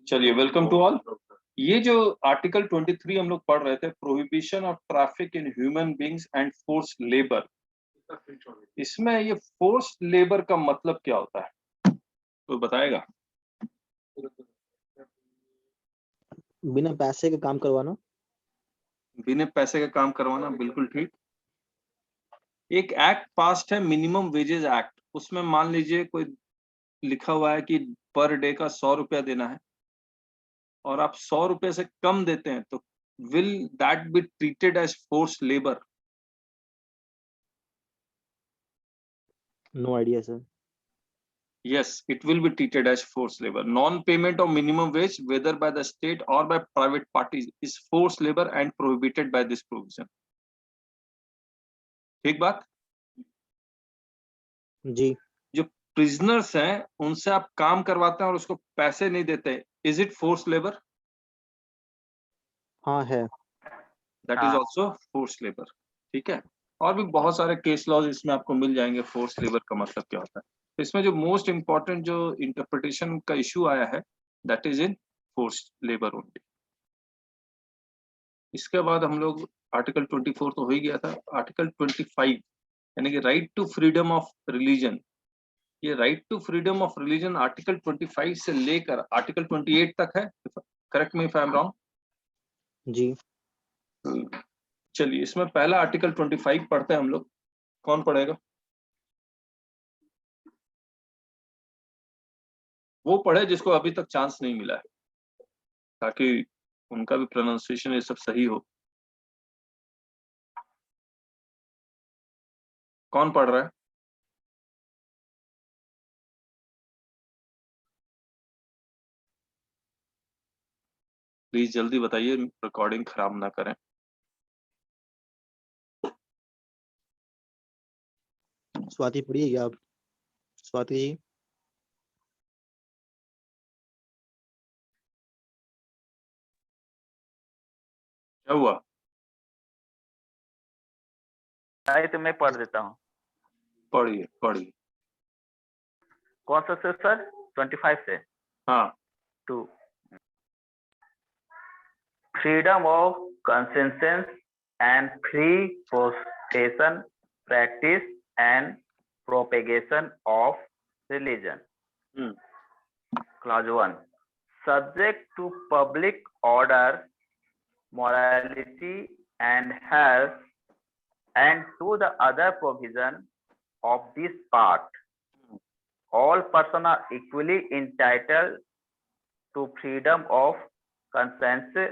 चलिए, welcome to all. ये जो आर्टिकल 23 हम लोग पढ़ रहे थे, prohibition of traffic in human beings and force labour, इसमें ये फोर्स लेबर का मतलब क्या होता है, तो बताएगा? बिना पैसे के काम करवाना। बिना पैसे का काम करवाना, बिल्कुल ठीक। एक एक्ट पास्ड है, मिनिमम वेजेस एक्ट, उसमें मान लीजिए कोई लिखा हुआ है कि पर डे का 100 रुपया देना है और आप 100 रुपये से कम देते हैं, तो will that be treated as force labour? No idea sir. Yes, it will be treated as forced labor. Non-payment of minimum wage, whether by the state or by private parties, is forced labor and prohibited by this provision. ठीक बात? जी जो prisoners हैं उनसे आप काम करवाते हैं और उसको पैसे नहीं देते, इज इट फोर्स लेबर? हाँ है। That is also force labour. ठीक है, और भी बहुत सारे केस लॉज इसमें आपको मिल जाएंगे फोर्स लेबर का मतलब क्या होता है। तो इसमें जो मोस्ट इंपॉर्टेंट जो इंटरप्रिटेशन का इशू आया है, that is in force labour only. इसके बाद हम लोग आर्टिकल 24 तो हो ही गया था, आर्टिकल 25 यानी कि right to freedom of religion. ये right to freedom of religion article 25 से लेकर आर्टिकल 28 तक है। Correct me if I am wrong. जी चलिए, इसमें पहला आर्टिकल 25 पढ़ते हैं हम लोग। कौन पढ़ेगा? वो पढ़े जिसको अभी तक चांस नहीं मिला है, ताकि उनका भी प्रोनाउंसिएशन ये सब सही हो। कौन पढ़ रहा है? प्लीज जल्दी बताइए, रिकॉर्डिंग खराब ना करें। स्वाति पढ़िए आप। स्वाति जी। क्या हुआ? तो मैं पढ़ देता हूँ। पढ़िए पढ़िए। कौन सा से सर? 25 से। हाँ। 2 freedom of conscience and free profession, practice and propagation of religion. Clause 1 subject to public order, morality and health, and to the other provision of this part, all persons are equally entitled to freedom of conscience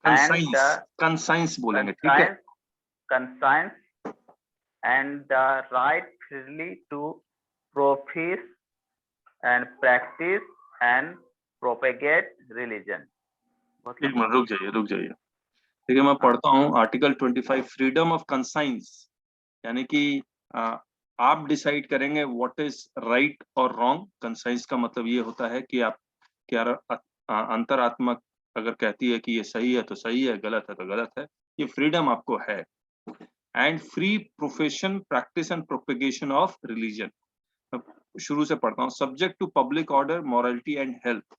and the conscience बोलेंगे, ठीक है? conscience and the right freely to profess and practice and propagate religion. एक minute रुक जाइए। ठीक है, मैं पढ़ता हूँ आर्टिकल 25, फ्रीडम ऑफ कंसाइंस, यानी कि आप डिसाइड करेंगे व्हाट इज राइट और रॉन्ग। कंसाइंस का मतलब ये होता है कि आप क्या अंतरात्मा अगर कहती है कि ये सही है तो सही है, गलत है तो गलत है, ये फ्रीडम आपको है। And free profession, practice and propagation of religion. शुरू से पढ़ता हूँ। Subject to public order, morality and health,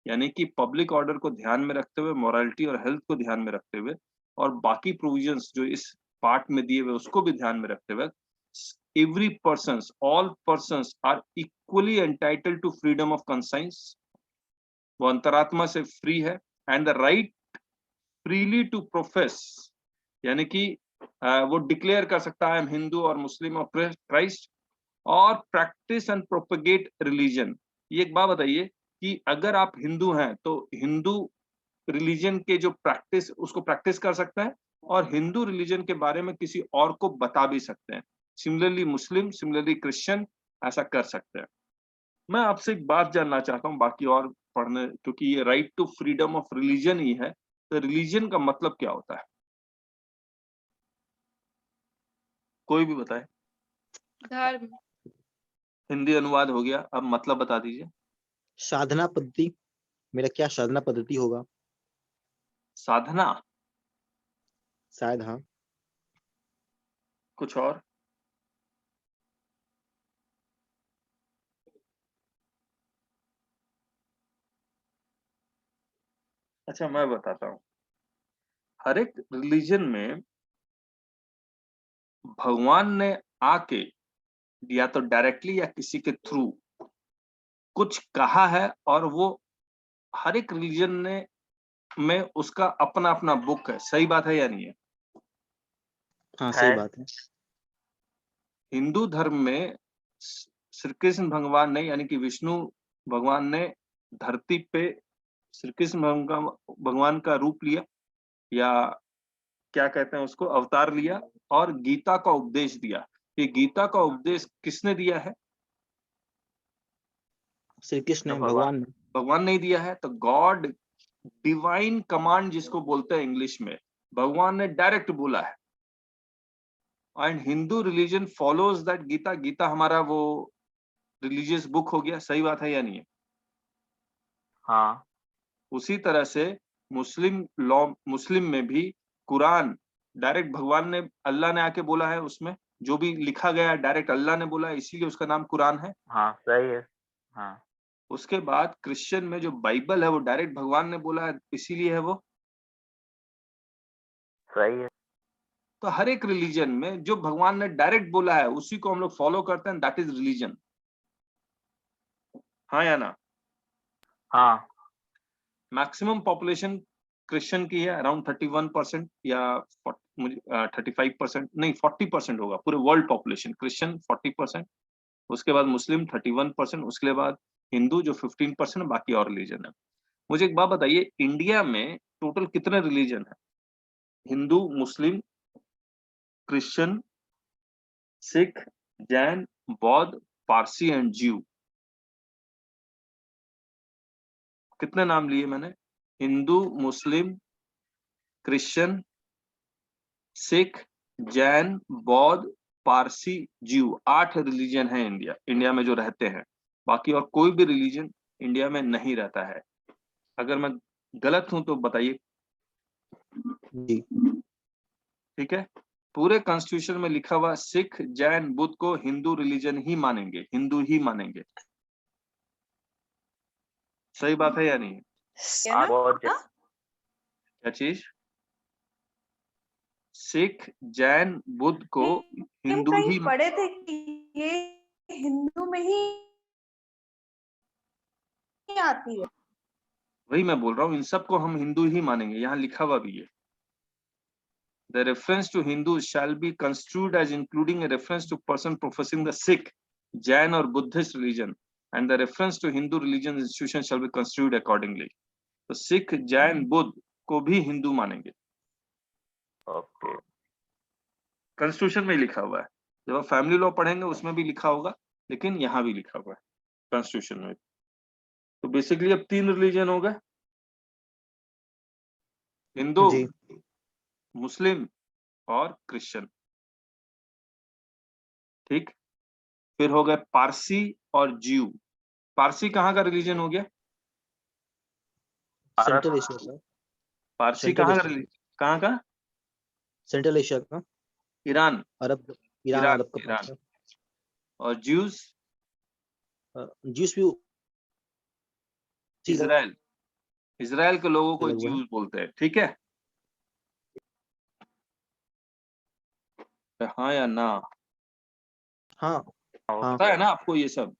यानी कि पब्लिक ऑर्डर को ध्यान में रखते हुए, मॉरलिटी और हेल्थ को ध्यान में रखते हुए, और बाकी प्रोविजंस जो इस पार्ट में दिए हुए उसको भी ध्यान में रखते हुए, every persons, all persons are equally entitled to freedom of conscience, वो अंतरात्मा से फ्री है। And the right freely to profess, यानी कि वो डिक्लेयर कर सकता है आई एम हिंदू और मुस्लिम और क्राइस्ट, और प्रैक्टिस एंड प्रोपेगेट रिलीजन। ये एक बात बताइए कि अगर आप हिंदू हैं तो हिंदू रिलीजन के जो प्रैक्टिस, उसको प्रैक्टिस कर सकते हैं और हिंदू रिलीजन के बारे में किसी और को बता भी सकते हैं। सिमिलरली मुस्लिम, सिमिलरली क्रिश्चियन ऐसा कर सकते हैं। मैं आपसे एक बात जानना चाहता हूं, बाकी और पढ़ने, क्योंकि ये right to freedom of religion ही है, तो रिलीजन का मतलब क्या होता है? कोई भी बताए। धर्म। हिंदी अनुवाद हो गया, अब मतलब बता दीजिए। साधना पद्धति। मेरा क्या साधना पद्धति होगा साधना? शायद। हाँ। कुछ और? अच्छा मैं बताता हूँ, हर एक रिलीजन में भगवान ने आके या तो डायरेक्टली या किसी के थ्रू कुछ कहा है, और वो हर एक रिलीजन ने में उसका अपना अपना बुक है। सही बात है या नहीं है? हाँ सही है। बात है। हिंदू धर्म में श्री कृष्ण भगवान ने, यानी कि विष्णु भगवान ने धरती पे श्री कृष्ण भगवान का रूप लिया, या क्या कहते हैं उसको, अवतार लिया, और गीता का उपदेश दिया। ये गीता का उपदेश किसने दिया है? श्री कृष्ण भगवान। भगवान ने। भगवान नहीं दिया है। तो गॉड, डिवाइन कमांड जिसको बोलते हैं इंग्लिश में, भगवान ने डायरेक्ट बोला है। And Hindu religion follows that Gita. Gita हमारा वो रिलीजियस बुक हो गया। सही बात है या नहीं है? हाँ। उसी तरह से मुस्लिम लॉ, मुस्लिम में भी कुरान डायरेक्ट भगवान ने, अल्लाह ने आके बोला है। उसमें जो भी लिखा गया है डायरेक्ट अल्लाह ने बोला है, इसीलिए उसका नाम कुरान है। हाँ सही है। हाँ। उसके बाद क्रिश्चियन में जो बाइबल है वो डायरेक्ट भगवान ने बोला है, इसीलिए है वो। सही है। तो हर एक रिलीजन में जो भगवान ने डायरेक्ट बोला है उसी को हम लोग फॉलो करते हैं, दैट इज रिलीजन। हाँ या ना? हाँ। मैक्सिमम पॉपुलेशन क्रिश्चियन की है, अराउंड 31% या 35%, नहीं 40% होगा पूरे वर्ल्ड पॉपुलेशन। क्रिश्चियन 40%, उसके बाद मुस्लिम 31%, उसके बाद हिंदू जो 15%, बाकी और रिलीजन है। मुझे एक बात बताइए, इंडिया में टोटल कितने रिलीजन है? हिंदू, मुस्लिम, क्रिश्चियन, सिख, जैन, बौद्ध, पारसी एंड ज्यू। कितने नाम लिए मैंने? हिंदू, मुस्लिम, क्रिश्चियन, सिख, जैन, बौद्ध, पारसी, ज्यू। 8 रिलीजन है इंडिया में जो रहते हैं। बाकी और कोई भी रिलीजन इंडिया में नहीं रहता है। अगर मैं गलत हूं तो बताइए। जी। ठीक है? पूरे कॉन्स्टिट्यूशन में लिखा हुआ सिख, जैन, बुद्ध को हिंदू रिलीजन ही मानेंगे, हिंदू ही मानेंगे। सही बात है या नहीं है? है ना? बहुत हाँ? क्या चीज? सिख, जैन, बुद्ध को हम हिंदू कहीं ही। पढ़े थे कि ये हिंदू में ही आती है। वही मैं बोल रहा हूँ, इन सबको हम हिंदू ही मानेंगे, यहाँ लिखा हुआ भी है। The reference to Hindus shall be construed as including a reference to person professing the Sikh, Jain or Buddhist religion, and the reference to Hindu religion institution shall be construed accordingly. तो सिख, जैन, बुद्ध को भी हिंदू मानेंगे। Okay. Constitution में ही लिखा हुआ है। जब आप फैमिली लॉ पढ़ेंगे उसमें भी लिखा होगा, लेकिन यहाँ भी लिखा हुआ है कॉन्स्टिट्यूशन में। तो बेसिकली अब 3 रिलीजन हो गए, हिंदू, जी। मुस्लिम और क्रिश्चियन। ठीक, फिर हो गए पारसी और ज्यू। पारसी कहाँ का रिलीजन हो गया? सेंट्रल एशिया का। पारसी सेंट्रल कहाँ का एशिया। रिलीजन, कहाँ का? सेंट्रल एशिया का। ईरान। अरब, ईरान ईरान, अरब का ईरान। पार्ट और ज्यूज? है। ज्यूस भी उसी का इजराइल। इजराइल के लोगों को लगा हुआ है। ज्यूज बोलते हैं। ठीक है? हाँ या ना? हाँ हाँ पता है ना आपको ये सब?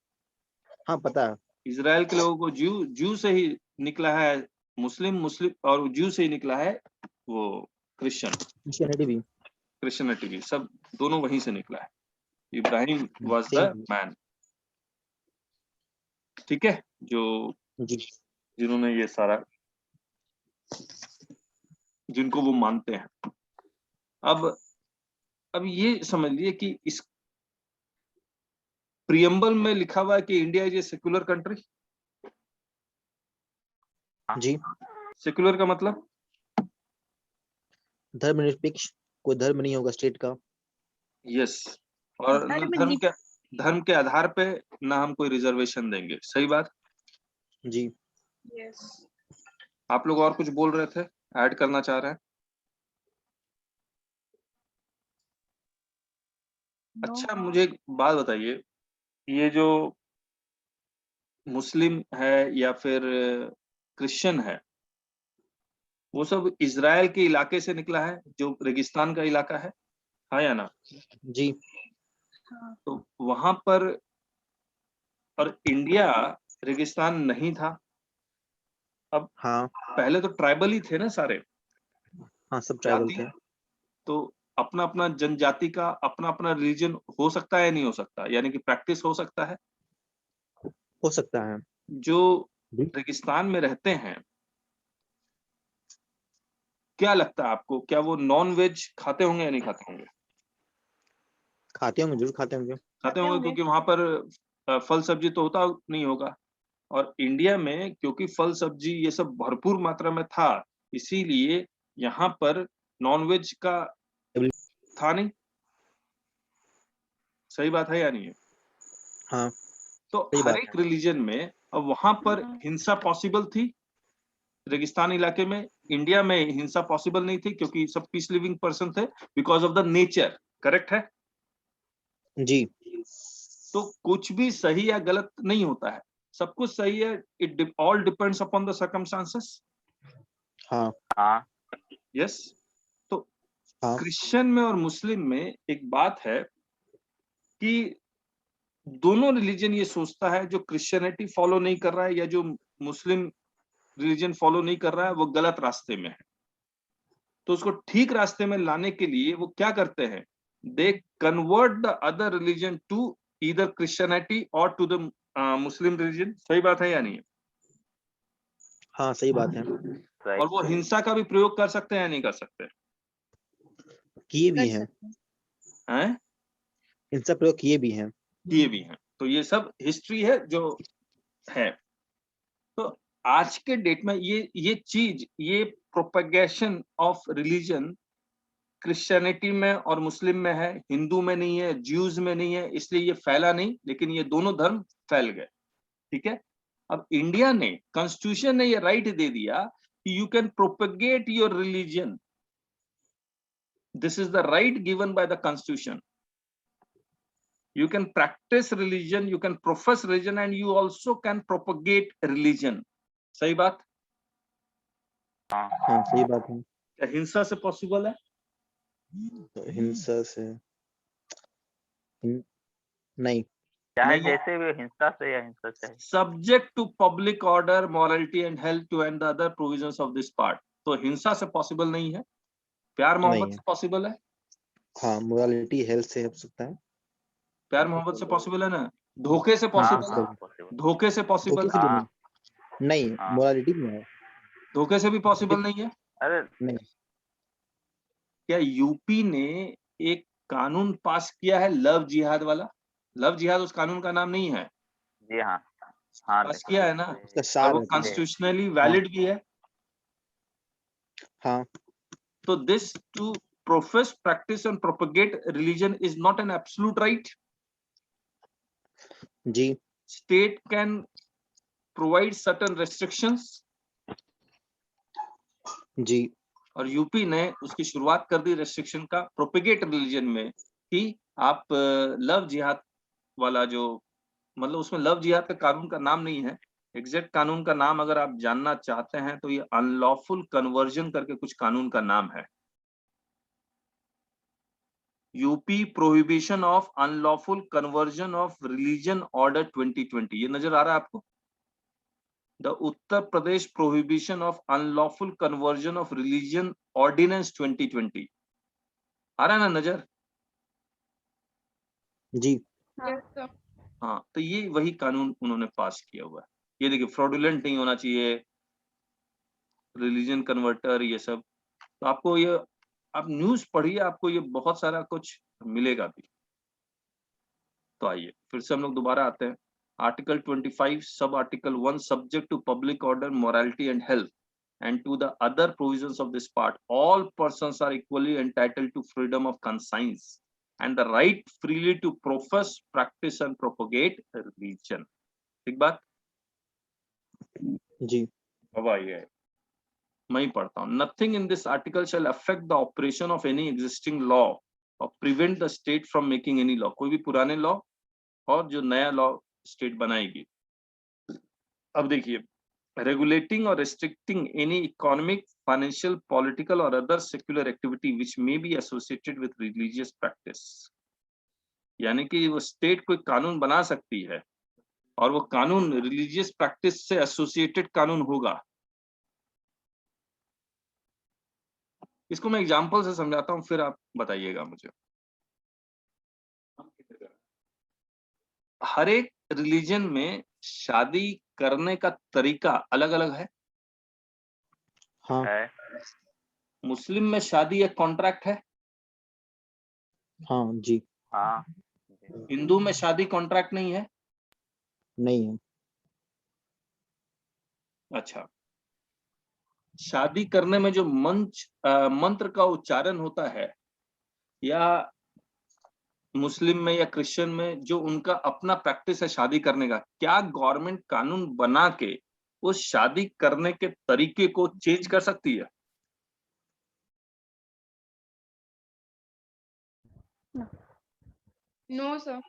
हाँ पता है। इजराइल के लोगों को ज्यू, ज्यू से ही निकला है। मुस्लिम, मुस्लिम और ज्यू से ही निकला है वो क्रिश्चियन। क्रिश्चियनिटी भी क्रिश्चियनिटी भी, सब दोनों वहीं से निकला है। Ibrahim was the same. Man. ठीक है? जो जी। जिन्होंने ये सारा, जिनको वो मानते हैं। अब ये समझ लिए कि इस प्रियम्बल में लिखा हुआ है कि India is a secular country. जी। सेक्युलर का मतलब? धर्मनिरपेक्ष, कोई धर्म नहीं होगा स्टेट का। यस। और न धर्म के आधार पे ना हम कोई रिजर्वेशन देंगे। सही बात? जी। यस। आप लोग और कुछ बोल रहे थे, ऐड करना चाह रहे हैं? अच्छा मुझे एक बात बताइए, ये जो मुस्लिम है या फिर क्रिश्चियन है, वो सब इजराइल के इलाके से निकला है, जो रेगिस्तान का इलाका है, हाँ या ना? जी, हाँ, तो वहां पर, और इंडिया रेगिस्तान नहीं था। अब हाँ, पहले तो ट्राइबल ही थे ना सारे, हाँ, सब ट्राइबल जाति, थे। तो अपना अपना जनजाति का अपना अपना रिलीजन हो सकता है या नहीं हो सकता, यानी कि प्रैक्टिस हो सकता है। हो सकता है। जो जी। रेगिस्तान में रहते हैं, क्या लगता है आपको, क्या वो नॉन वेज खाते होंगे या नहीं खाते होंगे? खाते होंगे, जरूर खाते होंगे। खाते होंगे, क्योंकि वहां पर फल सब्जी तो होता नहीं होगा, और इंडिया में क्योंकि फल सब्जी ये सब भरपूर मात्रा में था, इसीलिए यहाँ पर नॉनवेज का था नहीं। सही बात है या नहीं है? हाँ, तो सही हर बात एक है। रिलीजन में, अब वहां पर हिंसा पॉसिबल थी रेगिस्तान इलाके में, इंडिया में हिंसा पॉसिबल नहीं थी क्योंकि सब पीस लिविंग पर्सन थे, because of the nature. Correct है? जी, तो कुछ भी सही या गलत नहीं होता है, सब कुछ सही है, it all depends upon the circumstances. हाँ, हाँ, यस। तो हाँ, क्रिश्चियन में और मुस्लिम में एक बात है कि दोनों रिलीजन ये सोचता है जो क्रिश्चियनिटी फॉलो नहीं कर रहा है या जो मुस्लिम रिलीजन फॉलो नहीं कर रहा है, वो गलत रास्ते में है। तो उसको ठीक रास्ते में लाने के लिए वो क्या करते हैं, they convert the other religion to either Christianity or to the Muslim religion. सही बात है या नहीं? हाँ, सही बात है। और वो हिंसा का भी प्रयोग कर सकते हैं या नहीं कर सकते किए कर भी हैं, सकते हैं। हैं? इनका प्रयोग किए भी हैं। किए भी हैं। तो ये सब हिस्ट्री है जो है। तो आज के डेट में ये चीज, ये प्रोपेगेशन ऑफ रिलीजन क्रिश्चियनिटी में और मुस्लिम में है, हिंदू में नहीं है, ज्यूज में नहीं है, इसलिए ये फैला नहीं, लेकिन ये दोनों धर्म फैल गए। ठीक है? अब इंडिया ने, कॉन्स्टिट्यूशन ने ये राइट दे दिया कि you can propagate your religion, this is the right given by the constitution. You can practice religion, you can profess religion, and you also can propagate religion. सही बात? हाँ, सही बात है। क्या हिंसा से पॉसिबल है? तो हिंसा से नहीं। चाहे नहीं है। जैसे भी हिंसा से या हिंसा से। Subject to public order, morality and health to and the other provisions of this part. तो हिंसा से पॉसिबल नहीं है, प्यार नहीं मोहब्बत है। से पॉसिबल है। हाँ, मोरालिटी हेल्थ से हो सकता है। प्यार मोहब्बत से पॉसिबल है ना? धोखे से हाँ, पॉसिबल है? possible। possible। धोखे से धोखे पॉसिबल से है? भी हाँ, नहीं, हाँ। मोरालिटी में है। धोखे से भी पॉसिबल नहीं है? अरे नहीं। क्या यूपी ने एक कानून पास किया है लव जिहाद वाला? लव जिहाद उस कानून का नाम नहीं है, जी हाँ, हाँ पास देखा किया है ना, उसका और सार वो है। कॉन्स्टिट्यूशनली हाँ, वैलिड भी है। हाँ, तो this to profess, practice and propagate religion is not an absolute right. जी, state can provide certain restrictions, जी, और यूपी ने उसकी शुरुआत कर दी रेस्ट्रिक्शन का प्रोपेगेट रिलीजन में, कि आप लव जिहाद वाला जो, मतलब उसमें लव जिहाद का कानून का नाम नहीं है, एग्जैक्ट कानून का नाम अगर आप जानना चाहते हैं तो ये अनलॉफुल कन्वर्जन करके कुछ कानून का नाम है। UP prohibition of unlawful conversion of religion order 2020, ये नजर आ रहा है आपको? The Uttar Pradesh prohibition of unlawful conversion of religion ordinance 2020 आ रहा है ना नजर? जी, Yes, sir. हाँ, तो ये वही कानून उन्होंने पास किया हुआ है। ये देखिए, फ्रॉडुलेंट नहीं होना चाहिए, रिलीजन कन्वर्टर, ये सब। तो आपको ये, आप न्यूज पढ़िए, आपको ये बहुत सारा कुछ मिलेगा भी। तो आइए फिर से हम लोग दोबारा आते हैं। Article 25 sub article 1, subject to public order, morality and health and to the other provisions of this part, all persons are equally entitled to freedom of conscience and the right freely to profess, practice and propagate religion. ठीक बात? जी, अब आइए, मैं ही पढ़ता हूँ। Nothing in this article shall affect the operation of any existing law or prevent the state from making any law. कोई भी पुराने लॉ और जो नया लॉ स्टेट बनाएगी। अब देखिए, regulating or restricting any economic, financial, political or other secular activity which may be associated with religious practice. यानी कि वो स्टेट कोई कानून बना सकती है और वो कानून रिलीजियस प्रैक्टिस से एसोसिएटेड कानून होगा। इसको मैं एग्जांपल से समझाता हूं, फिर आप बताइएगा मुझे। हर एक रिलीजन में शादी करने का तरीका अलग अलग है। हाँ है। मुस्लिम में शादी एक कॉन्ट्रैक्ट है, हाँ जी हाँ हिंदू में शादी कॉन्ट्रैक्ट नहीं है। नहीं है। अच्छा, शादी करने में जो मंत्र का उच्चारण होता है, या मुस्लिम में या क्रिश्चियन में जो उनका अपना प्रैक्टिस है शादी करने का, क्या गवर्नमेंट कानून बना के उस शादी करने के तरीके को चेंज कर सकती है? No, sir.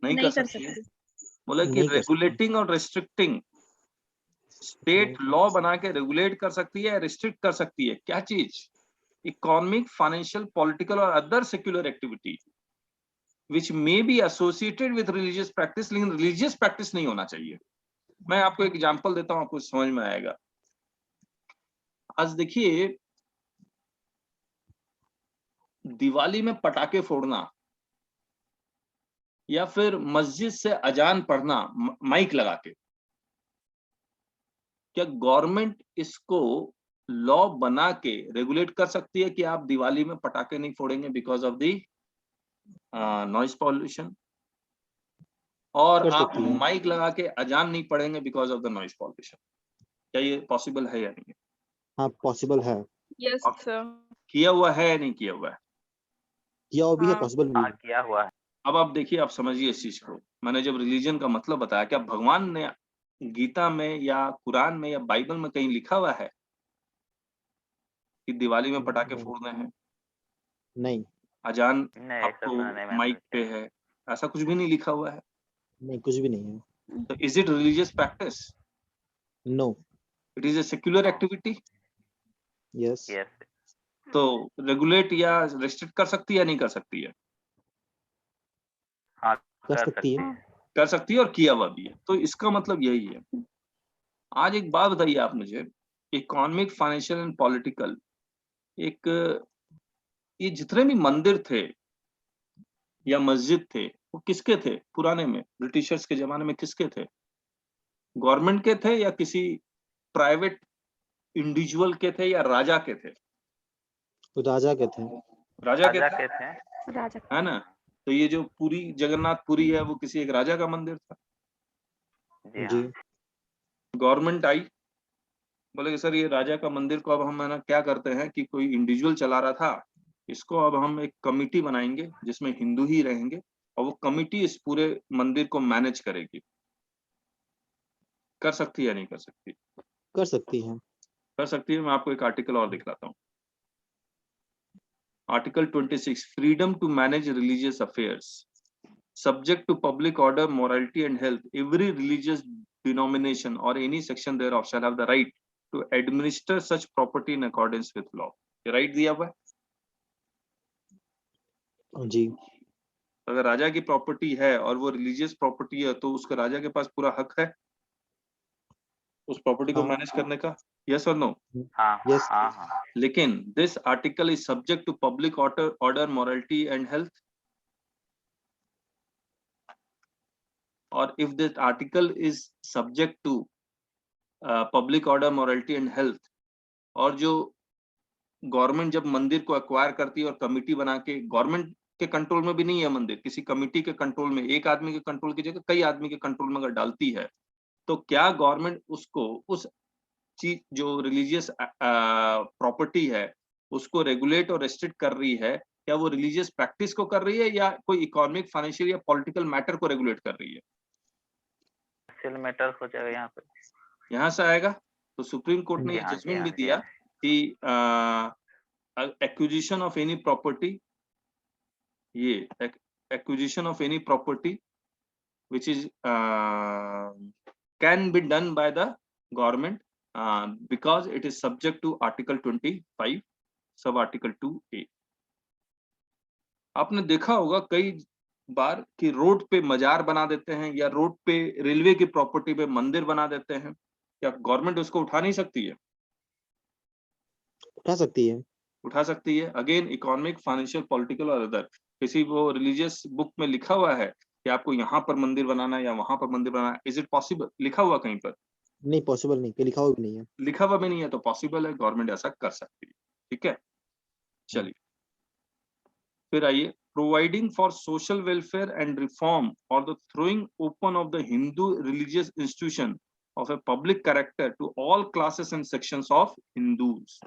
नहीं कर सकती है। बोला कि नहीं कर सकती। रेगुलेटिंग और रिस्ट्रिक्टिंग, स्टेट लॉ बना के रेगुलेट कर सकती है, रिस्ट्रिक्ट कर सकती है। क्या चीज? इकोनॉमिक, फाइनेंशियल, पॉलिटिकल और other secular activity which may be associated with religious practice, लेकिन रिलीजियस प्रैक्टिस नहीं होना चाहिए। मैं आपको एक एग्जांपल देता हूं, आपको समझ में आएगा। आज देखिए, दिवाली में पटाखे फोड़ना या फिर मस्जिद से अजान पढ़ना माइक लगा के, क्या गवर्नमेंट इसको लॉ बना के रेगुलेट कर सकती है कि आप दिवाली में पटाखे नहीं फोड़ेंगे because of the noise pollution, और कर आप सकती है। माइक लगा के अजान नहीं पढ़ेंगे because of the noise pollution? क्या ये पॉसिबल है या नहीं? हाँ पॉसिबल है। Yes, अब sir. किया हुआ है या नहीं किया हुआ है? किया वो भी है, हाँ। पॉसिबल भी हाँ है। किया हुआ है। अब आप देखिए, आप समझिए इस चीज को। मैंने जब रिलीजन का मतलब बताया, क्या भगवान ने गीता में या कुरान में या बाइबल में कहीं लिखा हुआ है कि दिवाली में पटाखे फोड़ने हैं, नहीं अजान नहीं ऐसा आपको तो नहीं mention माइक पे किया। है? ऐसा कुछ भी नहीं लिखा हुआ है। नहीं कुछ भी नहीं है। तो is it religious practice? No. It is a secular No. Activity. Yes Yes. तो रेगुलेट या रेस्ट्रिक्ट कर सकती है या नहीं कर सकती है? हाँ कर कर सकती सकती है। है। कर सकती है और किया हुआ भी है। तो इसका मतलब यही है। आज एक बात बताइए आप मुझे, इकोनॉमिक, फाइनेंशियल एंड पॉलिटिकल, एक ये जितने भी मंदिर थे या मस्जिद थे, वो किसके थे? पुराने में ब्रिटिशर्स के जमाने में किसके थे? गवर्नमेंट के थे या किसी प्राइवेट इंडिविजुअल के थे या राजा के थे? तो राजा के थे। राजा के राजा थे, के थे। राजा। है ना? तो ये जो पूरी जगन्नाथपुरी है वो किसी एक राजा का मंदिर था। जी जी हाँ। गवर्नमेंट आई, बोले कि सर ये राजा का मंदिर को अब हम है ना क्या करते हैं कि कोई इंडिविजुअल चला रहा था, इसको अब हम एक कमिटी बनाएंगे जिसमें हिंदू ही रहेंगे और वो कमिटी इस पूरे मंदिर को मैनेज करेगी। कर सकती है या नहीं कर सकती? कर सकती है। कर सकती है। मैं आपको एक आर्टिकल और दिखलाता हूँ। Article 26, freedom to manage religious affairs subject to public order, morality and health. Every religious denomination or any section thereof shall have the right to administer such property in accordance with law. ये right दिया हुआ है। जी अगर राजा की property है और वो religious property है तो उसका राजा के पास पूरा हक है उस प्रॉपर्टी को हाँ मैनेज करने का। यस और नो? हाँ यस हाँ हाँ। लेकिन this article is subject to public order, morality and health. Or if this article is subject to public order, morality and health, और जो गवर्नमेंट जब मंदिर को एक्वायर करती है और कमिटी बना के, गवर्नमेंट के कंट्रोल में भी नहीं है मंदिर, किसी कमिटी के कंट्रोल में, एक आदमी के कंट्रोल की जगह कई आदमी के कंट्रोल में अगर डालती है, तो क्या गवर्नमेंट उसको उस चीज जो रिलीजियस प्रॉपर्टी है उसको रेगुलेट और रेस्ट्रिक्ट कर रही है? क्या वो रिलीजियस प्रैक्टिस को कर रही है या कोई इकोनॉमिक, फाइनेंशियल या पॉलिटिकल मैटर को रेगुलेट कर रही है? सेल मैटर हो जाएगा यहाँ पे। यहां से आएगा। तो सुप्रीम कोर्ट ने जी ये हाँ जी जजमेंट हाँ भी जी दिया हाँ। कि एक्विजिशन ऑफ एनी प्रॉपर्टी, ये acquisition of any property which is can be done by the government because it is subject to Article 25, सब Article 2A. आपने देखा होगा कई बार कि रोड पे मजार बना देते हैं या रोड पे रेलवे की प्रॉपर्टी पे मंदिर बना देते हैं, क्या गवर्नमेंट उसको उठा नहीं सकती है? उठा सकती है। उठा सकती है। अगेन इकोनॉमिक, फाइनेंशियल, पॉलिटिकल और अदर, किसी वो रिलीजियस बुक में लिखा हुआ है कि आपको यहाँ पर मंदिर बनाना है या वहां पर मंदिर बनाना है, इज इट पॉसिबल? लिखा हुआ कहीं पर? नहीं, पॉसिबल नहीं, लिखा हुआ भी नहीं है। लिखा हुआ भी नहीं है तो पॉसिबल है, गवर्नमेंट ऐसा कर सकती है। ठीक है, चलिए फिर आइए, providing for social welfare and reform or the throwing open of the Hindu religious institution of a public character to all classes and sections of Hindus.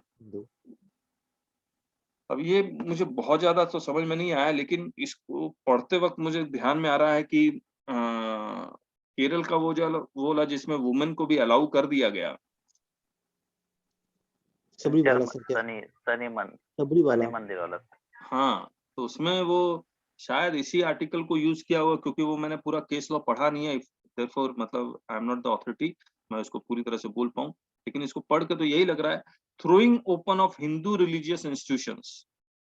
अब ये मुझे बहुत ज्यादा तो समझ में नहीं आया, लेकिन इसको पढ़ते वक्त मुझे ध्यान में आ रहा है कि केरल का वो वाला जिसमें वुमेन को भी अलाउ कर दिया गया, सबरी वाला सर, क्या सबरी वाला मंदिर वाला। हाँ, तो उसमें वो शायद इसी आर्टिकल को यूज किया हुआ, क्योंकि वो मैंने पूरा केस लॉ पढ़ा नहीं है, therefore मतलब I am not the authority मैं उसको पूरी तरह से बोल पाऊं, लेकिन इसको पढ़ के तो यही लग रहा है, throwing open of Hindu religious institutions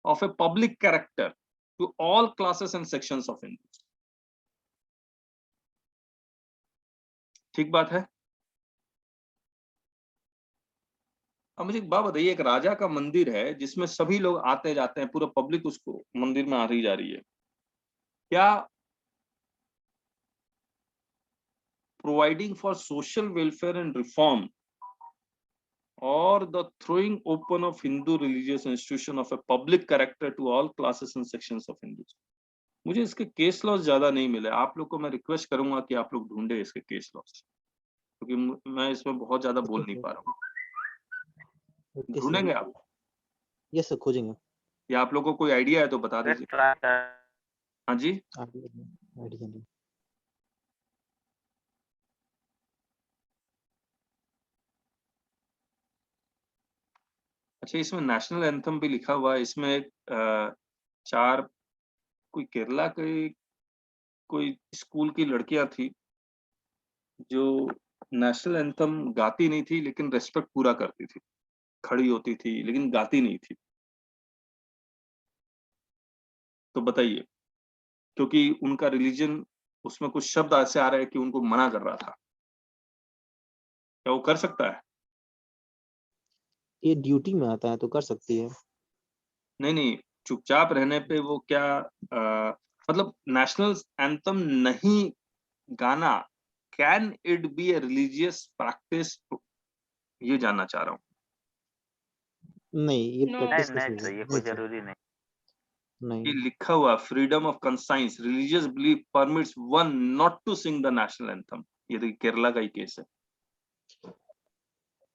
of a public character to all classes and sections of Hindus. ठीक बात है। अब मुझे एक बात बताइए, एक राजा का मंदिर है जिसमें सभी लोग आते जाते हैं, पूरा पब्लिक उसको मंदिर में आ रही जा रही है, क्या providing for social welfare and reform or the throwing open of Hindu religious institution of a public character to all classes and sections of Hindus? मुझे इसके केस लॉस ज्यादा नहीं मिले, आप लोग को मैं रिक्वेस्ट करूंगा कि आप लोग ढूंढे इसके केस लॉस, क्योंकि मैं इसमें बहुत ज्यादा बोल नहीं पा रहा हूँ। ढूंढेंगे आप? यस सर, खोजेंगे। या आप लोग को कोई आइडिया है तो बता दीजिए। हाँ जी, आइडिया नहीं। अच्छा, इसमें नेशनल एंथम भी लिखा हुआ है, इसमें चार कोई केरला के कोई स्कूल की लड़कियां थी जो नेशनल एंथम गाती नहीं थी लेकिन रेस्पेक्ट पूरा करती थी, खड़ी होती थी लेकिन गाती नहीं थी। तो बताइए, क्योंकि उनका रिलीजन, उसमें कुछ शब्द ऐसे आ रहे हैं कि उनको मना कर रहा था, क्या वो कर सकता है? ये ड्यूटी में आता है तो कर सकती है। नहीं नहीं, चुपचाप रहने पे वो क्या मतलब नेशनल एंथम नहीं गाना, can it be a religious practice? ये जानना चाह रहा हूँ। नहीं, ये No. प्रैक्टिस नहीं नहीं चाहिए, कोई जरूरी नहीं। ये नहीं। लिखा हुआ freedom of conscience, religious belief permits one not to sing the national anthem. ये देखिए केरला का ही केस है,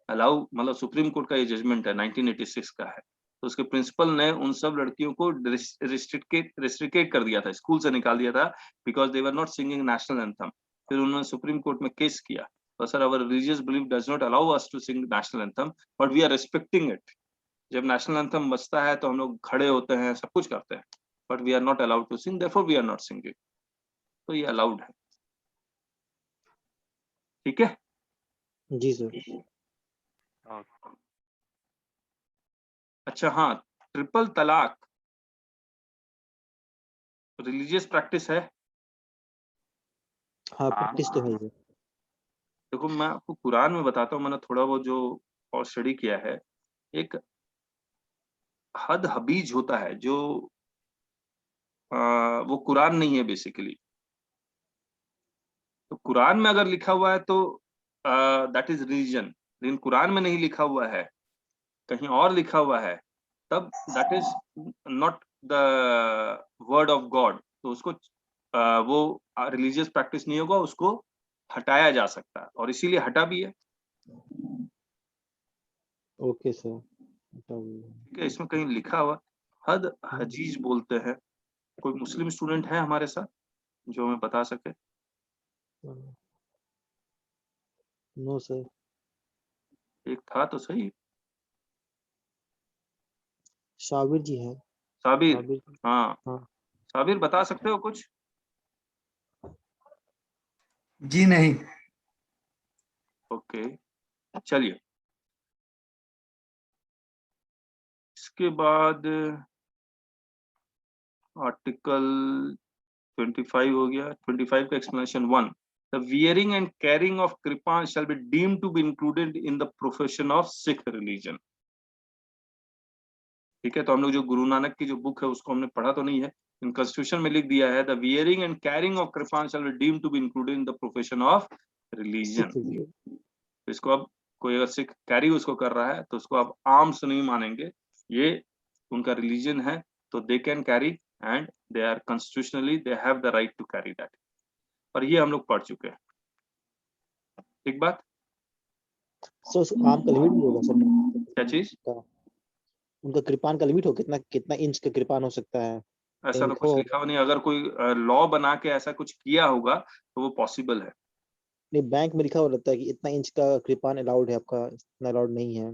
अलाउ मतलब सुप्रीम कोर्ट का ये जजमेंट है, 1986 का है। तो उसके प्रिंसिपल ने उन सब लड़कियों को रिस्ट्रिकेट कर दिया था, स्कूल से निकाल दिया था, because they were not singing national anthem. फिर उन्होंने सुप्रीम कोर्ट में केस किया, तो sir our religious belief does not allow us to sing national anthem, but we are respecting it. जब नेशनल एंथम बजता है तो हम लोग खड़े होते हैं, सब कुछ करते हैं, but we are not allowed to sing, therefore we are not singing. तो ये अलाउड है, ठीक है जी सर। अच्छा हाँ, ट्रिपल तलाक रिलीजियस प्रैक्टिस है? हाँ, प्रैक्टिस तो है ही। देखो मैं आपको कुरान में बताता हूँ, मैंने थोड़ा वो जो और स्टडी किया है। एक हद हबीज होता है जो वो कुरान नहीं है बेसिकली। तो कुरान में अगर लिखा हुआ है तो दैट इज रिलीजन, लेकिन कुरान में नहीं लिखा हुआ है, कहीं और लिखा हुआ है, तब that is not the word of God. तो उसको वो रिलीजियस प्रैक्टिस नहीं होगा, उसको हटाया जा सकता है, और इसीलिए हटा भी है। Okay sir. ठीक है, इसमें कहीं लिखा हुआ हद हजीज बोलते हैं। कोई मुस्लिम स्टूडेंट है हमारे साथ जो हमें बता सके? No sir. एक था तो सही, शाबिर जी है। साबिर। शाबिर। हाँ हाँ। साबिर, बता सकते हो कुछ? जी नहीं। ओके, चलिए उसके बाद आर्टिकल 25 हो गया। 25 का explanation 1, the wearing and carrying of kripan shall be deemed to be included in the profession of Sikh religion। ठीक है, तो हम लोग जो गुरु नानक की जो बुक है उसको हमने पढ़ा तो नहीं है, इन कॉन्स्टिट्यूशन में लिख दिया है the wearing and carrying of kirpan shall be deemed to be included in the profession of religion. तो इसको अब कोई अगर सिख कैरी उसको कर रहा है तो उसको अब आर्म्स नहीं मानेंगे, ये उनका रिलीजन है, तो they can carry and they are constitutionally they have the right to carry that. और ये हम लोग पढ़ चुके हैं। एक बात सो आम का लिमिट भी होगा सर? क्या चीज? उनका कृपान का लिमिट हो कितना कितना इंच का कृपान हो सकता है? ऐसा तो कुछ लिखा हुआ नहीं, अगर कोई लॉ बना के ऐसा कुछ किया होगा तो वो पॉसिबल है। नहीं, बैंक में लिखा हुआ रहता है कि इतना इंच का कृपान अलाउड है, आपका इतना अलाउड नहीं है।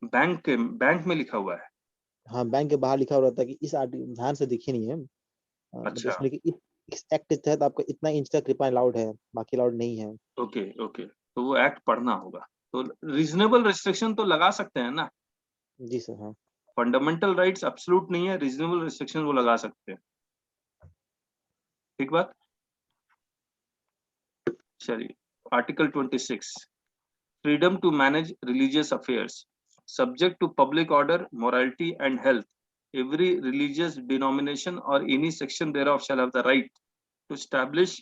बैंक में लिखा हुआ है? हाँ, बैंक के बाहर लिखा हुआ रहता है कि इस ध्यान से देखिए नहीं है, अच्छा, उसमें कि इस एक्ट के तहत आपका इतना इंच का कृपान अलाउड है, बाकी अलाउड नहीं है। ओके ओके, तो वो एक्ट पढ़ना होगा। तो रीजनेबल रिस्ट्रिक्शन तो लगा सकते हैं ना? जी सर। हाँ, फंडामेंटल राइट्स एब्सोल्यूट नहीं है, रीजनेबल रिस्ट्रिक्शन वो लगा सकते हैं। ठीक बात। चलिए, article 26, freedom to manage religious affairs subject to public order, morality and health. Every religious denomination or any section thereof shall have the right to establish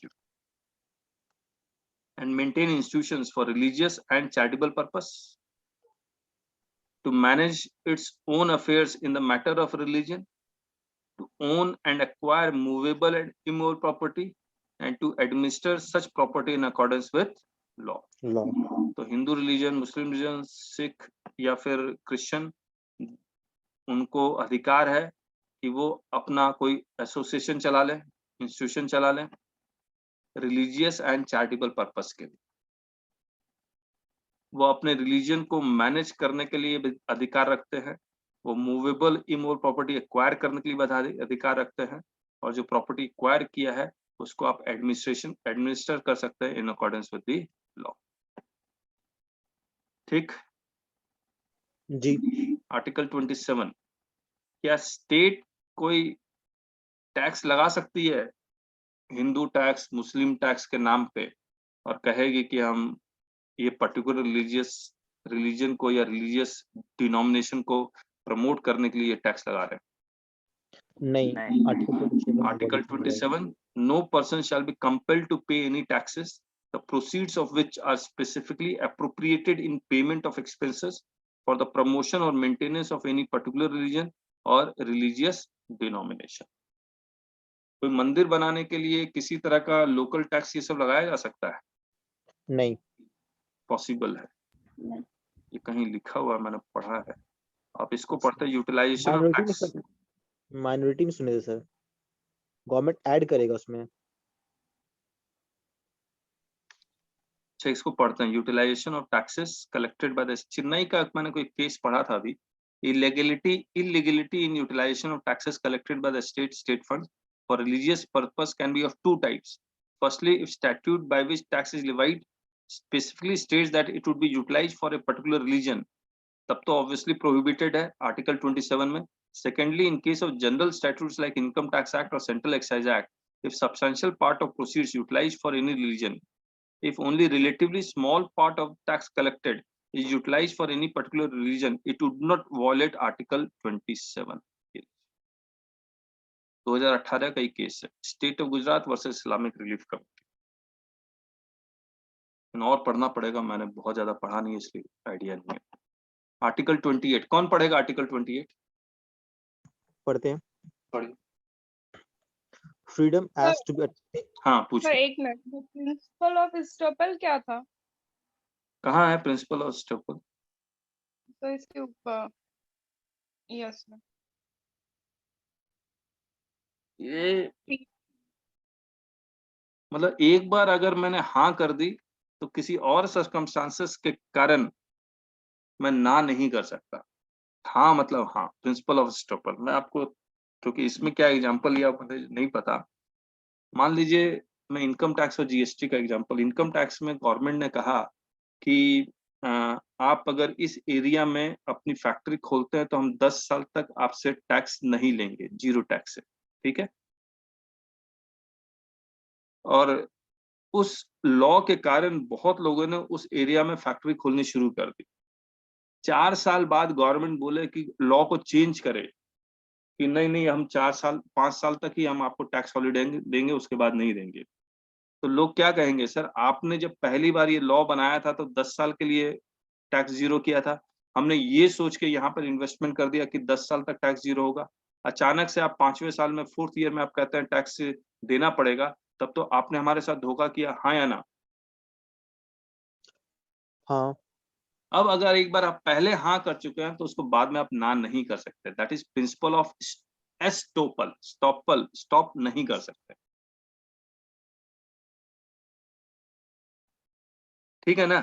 and maintain institutions for religious and charitable purpose, to manage its own affairs in the matter of religion, to own and acquire movable and immovable property, and to administer such property in accordance with law। Law. तो Hindu religion, Muslim religion, Sikh या फिर Christian, उनको अधिकार है कि वो अपना कोई एसोसिएशन चला लें, इंस्टीट्यूशन चला लें रिलीजियस एंड चैरिटेबल पर्पस के लिए। वो अपने रिलीजन को मैनेज करने के लिए भी अधिकार रखते हैं, वो मूवेबल इमूवेबल प्रॉपर्टी एक्वायर करने के लिए अधिकार रखते हैं, और जो प्रॉपर्टी एक्वायर किया है उसको आप एडमिनिस्टर कर सकते हैं in accordance with the law. ठीक जी। आर्टिकल 27, क्या स्टेट कोई टैक्स लगा सकती है हिंदू टैक्स, मुस्लिम टैक्स के नाम पे, और कहेगी कि हम ये पर्टिकुलर रिलीजन को या रिलीजियस डिनोमिनेशन को प्रमोट करने के लिए टैक्स लगा रहे हैं? नहीं, article 27, no person shall be compelled to pay any taxes, the proceeds of which are specifically appropriated in payment of expenses for the promotion or maintenance of any particular religion or religious denomination। कोई मंदिर बनाने के लिए किसी तरह का local tax ये सब लगाया जा सकता है? नहीं, पॉसिबल है, ये कहीं लिखा हुआ मैंने पढ़ा है। आप इसको पढ़ते हैं, यूटिलाइजेशन ऑफ टैक्स। माइनॉरिटी में सुने थे सर, गवर्नमेंट ऐड करेगा उसमें। अच्छा, इसको पढ़ते हैं, utilization of taxes collected by the, Chennai का मैंने कोई केस पढ़ा था अभी, illegality in utilization of taxes collected by the state fund for religious purpose can be of two types। Firstly, if statute by which tax is levied specifically states that it would be utilized for a particular religion, तब तो obviously prohibited है article 27 में। Secondly, in case of general statutes like Income Tax Act or Central Excise Act, if substantial part of proceeds utilized for any religion, if only relatively small part of tax collected is utilized for any particular religion, it would not violate article 27। 2018 का ही case है, state of Gujarat versus Islamic relief committee. और पढ़ना पड़ेगा, मैंने बहुत ज्यादा पढ़ा नहीं इसलिए आइडिया नहीं है। आर्टिकल 28, कौन पढ़ेगा आर्टिकल 28? पढ़ते हैं। पढ़िए। Freedom as to be. हाँ सर पूछिए। एक मिनट, प्रिंसिपल ऑफ एस्टोपल क्या था? कहाँ है प्रिंसिपल ऑफ एस्टोपल? तो इसके ऊपर यस सर। ये मतलब एक बार अगर मैंने हाँ कर दी तो किसी और सर्कमस्टांसेस के कारण मैं ना नहीं कर सकता। हाँ मतलब हाँ, प्रिंसिपल ऑफ एस्टोपल मैं आपको, क्योंकि इसमें क्या एग्जांपल लिया मुझे नहीं पता। मान लीजिए मैं इनकम टैक्स और जीएसटी का एग्जांपल, इनकम टैक्स में गवर्नमेंट ने कहा कि आप अगर इस एरिया में अपनी फैक्ट्री खोलते हैं तो हम 10 साल तक आपसे टैक्स नहीं लेंगे, 0 टैक्स है, ठीक है? और उस लॉ के कारण बहुत लोगों ने उस एरिया में फैक्ट्री खोलनी शुरू कर दी। 4 साल बाद गवर्नमेंट बोले कि लॉ को चेंज करें कि नहीं हम 4 साल 5 साल तक ही हम आपको टैक्स हॉलिडे देंगे, उसके बाद नहीं देंगे। तो लोग क्या कहेंगे, सर आपने जब पहली बार ये लॉ बनाया था तो 10 साल के लिए टैक्स जीरो किया था। हमने ये सोच के यहाँ पर इन्वेस्टमेंट कर दिया कि 10 साल तक टैक्स जीरो होगा। अचानक से आप 5वें साल में 4th ईयर में आप कहते हैं टैक्स देना पड़ेगा, तब तो आपने हमारे साथ धोखा किया, हाँ या ना? हाँ। अब अगर एक बार आप पहले हाँ कर चुके हैं तो उसको बाद में आप ना नहीं कर सकते। That is principle of estoppel, stop नहीं कर सकते। ठीक है ना?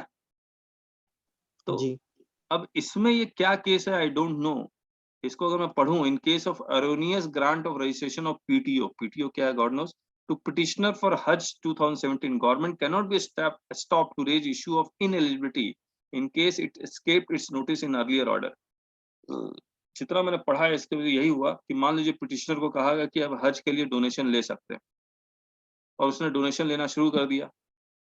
तो जी। अब इसमें ये क्या केस है, आई डोंट नो। इसको अगर मैं पढ़ूं, in case of erroneous grant of registration of PTO क्या है, God knows, to petitioner for Hajj 2017 government can not be stop to raise issue of ineligibility in case it escaped its notice in earlier order. जितना मैंने पढ़ा है इसके यही हुआ कि मान लीजिए पिटिशनर को कहा गया कि अब हज के लिए डोनेशन ले सकते हैं, और उसने डोनेशन लेना शुरू कर दिया,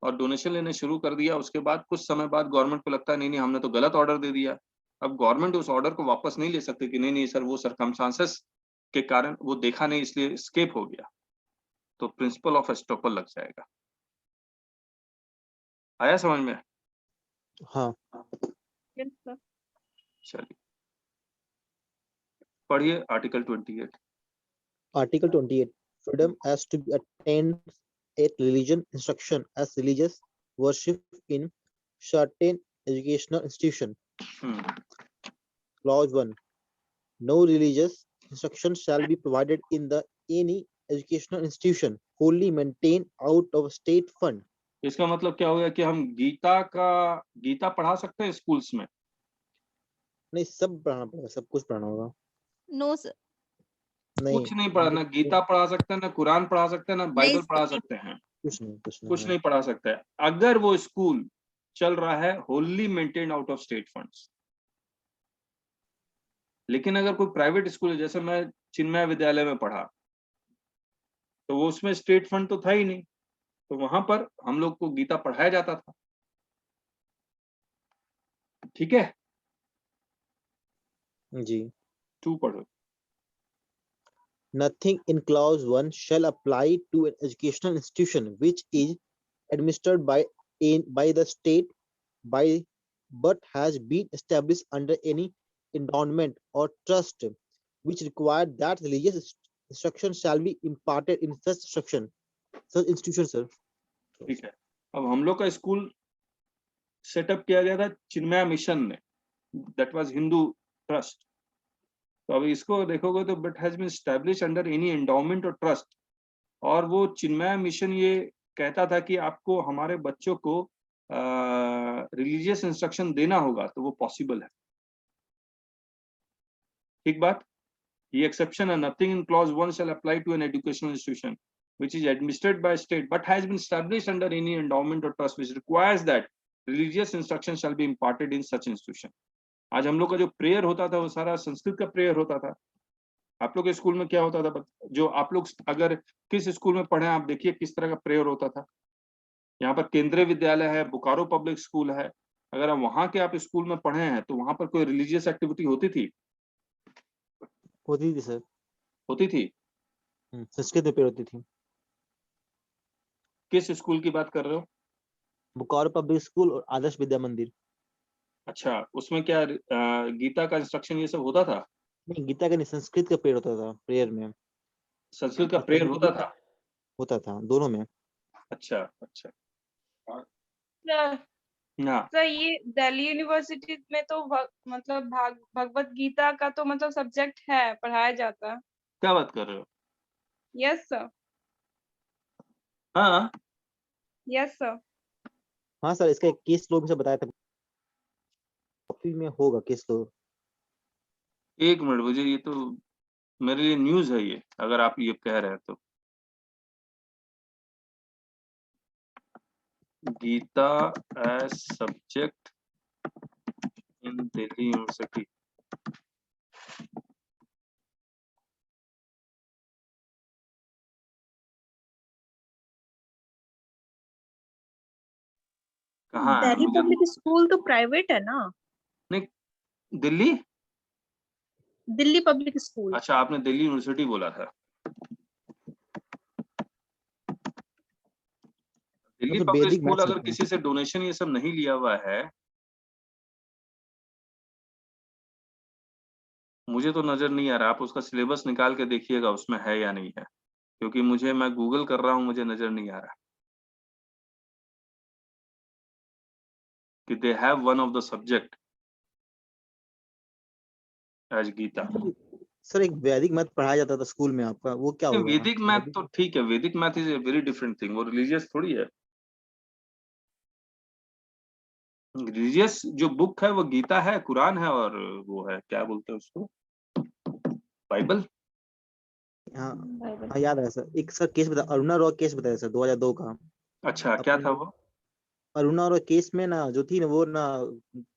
और डोनेशन लेने शुरू कर दिया, उसके बाद कुछ समय बाद गवर्नमेंट को लगता है नहीं हमने तो गलत ऑर्डर दे दिया। अब गवर्नमेंट उस ऑर्डर को वापस नहीं ले सकती कि नहीं सर वो सरकमस्टांसेस के कारण वो देखा नहीं इसलिए एस्केप हो गया, तो प्रिंसिपल ऑफ एस्टॉपल लग जाएगा। आया समझ में? हाँ। Yes, sir. चलिए पढ़िए article 28। Article 28. Freedom as to be attained at religion instruction as religious worship in certain educational institution. Clause 1. No religious instruction shall be provided in the any educational institution wholly maintained out of state fund. इसका मतलब क्या हो गया कि हम गीता पढ़ा सकते हैं स्कूल्स में? नहीं, सब पढ़ाना पड़ेगा, सब कुछ पढ़ाना होगा। No sir. नहीं, कुछ नहीं पढ़ा, ना गीता पढ़ा सकते हैं, ना कुरान पढ़ा सकते हैं, ना बाइबल नहीं, पढ़ा सर। सकते हैं, कुछ नहीं, कुछ नहीं। कुछ नहीं पढ़ा सकते हैं अगर वो स्कूल चल रहा है Holi maintained out of state funds. लेकिन अगर कोई प्राइवेट स्कूल है, जैसे मैं चिन्मय विद्यालय में पढ़ा, तो वो उसमें स्टेट फंड तो था ही नहीं, तो वहां पर हम लोग को गीता पढ़ाया जाता था। ठीक है, जी। 2 पढ़ो। Nothing in clause 1 shall apply to an educational institution which is administered by the state but has been established under any endowment or trust which require that religious instruction shall be imparted in such institution, sir. ठीक है, अब हम लोग का school setup किया गया था Chinmaya mission ने, दैट वाज हिंदू ट्रस्ट। तो अब इसको देखोगे तो but has been establish under any endowment or trust, और वो चिन्मय मिशन ये कहता था कि आपको हमारे बच्चों को रिलीजियस इंस्ट्रक्शन देना होगा, तो वो पॉसिबल है। ठीक बात, ये एक्सेप्शन है, nothing in clause 1 shall apply to an educational institution which is administered by state but has been established under any endowment or trust which requires that religious instruction shall be imparted in such institution। आज हम लोग का जो prayer होता था वो सारा संस्कृत का प्रेयर होता था। आप लोग के स्कूल में क्या होता था? जो आप लोग अगर किस स्कूल में पढ़े आप देखिए किस तरह का प्रेयर होता था। यहाँ पर केंद्रीय विद्यालय है, बोकारो पब्लिक स्कूल है, अगर आप वहां के आप स्कूल में पढ़े हैं तो वहां पर कोई रिलीजियस एक्टिविटी होती थी? होती थी सर। होती थी। संस्कृत में होती थी। किस स्कूल की बात कर रहे हो? बोकारो पब्लिक स्कूल और आदर्श विद्या मंदिर। अच्छा, उसमें क्या गीता का इंस्ट्रक्शन ये सब होता था? नहीं, गीता का नहीं, संस्कृत का प्रेयर होता था प्रेयर में। संस्कृत का प्रेयर होता था? होता था दोनों में। अच्छा अच्छा। सर हाँ, सर ये दिल्ली यूनिवर्सिटी में तो मतलब भगवत गीता का तो मतलब सब्जेक्ट है, पढ़ाया जाता है। क्या बात कर रहे हो? Yes sir. हाँ, यस सर। हाँ सर, इसका एक केस लो में से बताया था, कॉपी में होगा केस लो। एक मिनट, मुझे ये तो मेरे लिए न्यूज है ये, अगर आप ये कह रहे हैं तो। Gita as subject in Delhi university. कहाँ है? दिल्ली मुझे पब्लिक स्कूल तो प्राइवेट है ना। Delhi, Delhi public school. अच्छा आपने दिल्ली यूनिवर्सिटी बोला था। दिल्ली तो पब्लिक वैदिक स्कूल मैथ्स अगर होता है। किसी से डोनेशन ये सब नहीं लिया हुआ है, मुझे तो नजर नहीं आ रहा। आप उसका सिलेबस निकाल के देखिएगा उसमें है या नहीं है, क्योंकि मैं गूगल कर रहा हूँ, मुझे नजर नहीं आ रहा कि they have one of the subject as Gita. Sir एक वैदिक मैथ पढ़ाया जाता था स्कूल में आपका, वो क्या हुआ? वैदिक मैथ तो ठीक है, वैदिक math is a very different thing, वो रिलीजियस थोड़ी है। रिलीजियस जो बुक है वो गीता है, कुरान है, और वो है क्या बोलते हैं उसको, बाइबल। हाँ हाँ, याद है सर। एक सर केस बता, अरुणा रॉय केस बताया सर 2002 का। अच्छा क्या था वो? अरुणा रॉय केस में ना जो थी ना, वो ना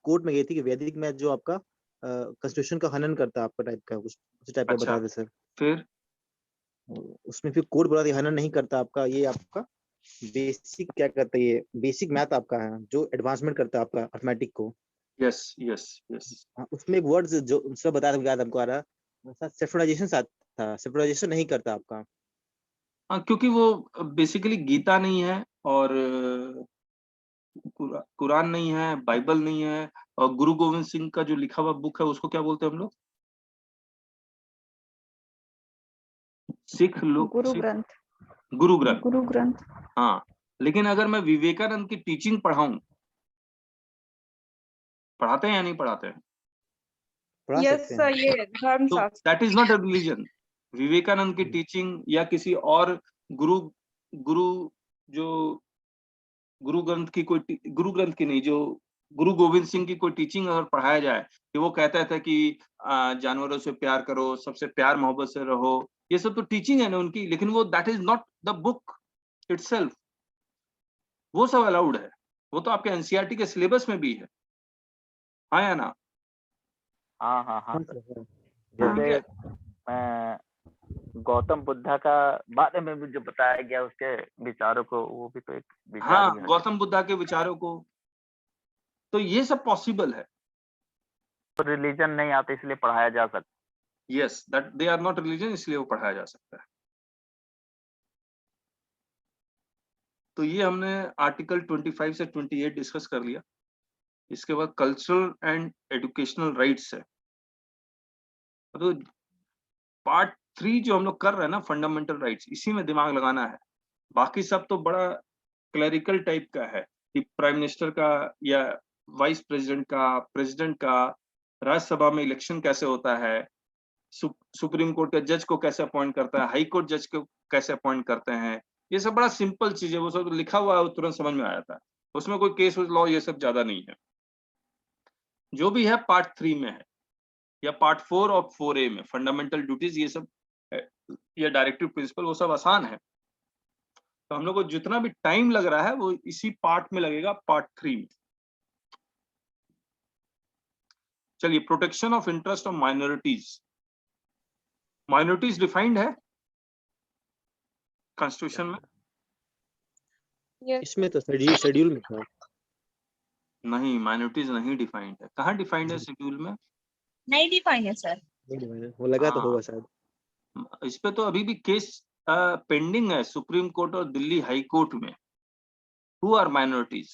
कोर्ट में गई थी कि वैदिक मैथ जो आपका कॉन्स्टिट्यूशन का हनन करता है, आपका टाइप का कुछ उस टाइप का अच्छा, बताया था सर। फिर उसमें फिर कोर्ट बोला था हनन नहीं करता, आपका ये आपका बेसिक क्या करता है, ये बेसिक मैथ आपका है जो एडवांसमेंट करता है आपका अर्थमेटिक को। Yes yes yes. हाँ, उसमें एक वर्ड जो सर बताया था, याद हमको आ रहा, सेपरेटाइजेशन था, सेपरेटाइजेशन नहीं करता आपका। हाँ, क्योंकि वो बेसिकली गीता नहीं है, और कुरान नहीं है, बाइबल नहीं है, और गुरु गोविंद सिंह का जो लिखा हुआ बुक है उसको क्या बोलते हैं हम लोग? सिख लोग, गुरु ग्रंथ। गुरु ग्रंथ। गुरु ग्रंथ। हाँ, लेकिन अगर मैं विवेकानंद की टीचिंग पढ़ाऊं, पढ़ाते हैं या नहीं पढ़ाते हैं? पढ़ा यस सकते सर, हैं। ये तो धर्मशास्त्र। That is not a religion. Vivekananda की टीचिंग या किसी और गुरु गुरु जो गुरु ग्रंथ की गुरु ग्रंथ की नहीं, जो गुरु गोविंद सिंह की कोई टीचिंग अगर पढ़ाया जाए कि वो कहता था कि जानवरों से प्यार करो, सबसे प्यार मोहब्बत से रहो, ये सब तो टीचिंग है ना उनकी, लेकिन वो that is not the book itself. वो सब अलाउड है, वो तो आपके एनसीईआरटी के सिलेबस में भी है, हाँ या ना? हाँ हाँ हाँ हाँ सर। सर, हाँ। जैसे हाँ। गौतम बुद्धा का बारे में भी जो बताया गया उसके विचारों को, वो भी तो एक विचार ही हाँ, है। गौतम बुद्धा के विचारों को, तो ये सब पॉसिबल है। तो रिलीजन नहीं आते इसलिए पढ़ाया जा सकता। Yes, that they are not religion, इसलिए वो पढ़ाया जा सकता है। तो ये हमने आर्टिकल 25 से 28 डिस्कस कर लिया। इसके बाद कल्चरल एंड एजुकेशनल राइट्स है। तो पार्ट 3 जो हम लोग कर रहे हैं ना, फंडामेंटल राइट्स, इसी में दिमाग लगाना है। बाकी सब तो बड़ा क्लरिकल टाइप का है कि प्राइम मिनिस्टर का या वाइस प्रेसिडेंट का, प्रेसिडेंट का, राज्यसभा में इलेक्शन कैसे होता है, सुप्रीम कोर्ट के जज को कैसे अपॉइंट करता है, हाई कोर्ट जज को कैसे अपॉइंट करते हैं, ये सब बड़ा सिंपल चीज है। वो सब लिखा हुआ है, वो तुरंत समझ में आ जाता है। उसमें कोई केस लॉ ये सब ज्यादा नहीं है। जो भी है पार्ट 3 में है, या पार्ट 4 और 4A में फंडामेंटल ड्यूटीज, ये सब ये डायरेक्टिव प्रिंसिपल, वो सब आसान है। तो हम लोग को जितना भी टाइम लग रहा है वो इसी पार्ट में लगेगा, पार्ट 3 में। चलिए, protection of interest of minorities. Minorities defined है कॉन्स्टिट्यूशन में? यस इसमें तो शेड्यूल में था। नहीं, माइनॉरिटीज नहीं डिफाइंड है। कहाँ डिफाइंड है शेड्यूल में? नहीं डिफाइन है सर। वो लगा तो हाँ, होगा शायद। इस पे तो अभी भी केस पेंडिंग है सुप्रीम कोर्ट और दिल्ली हाई कोर्ट में। Who are minorities?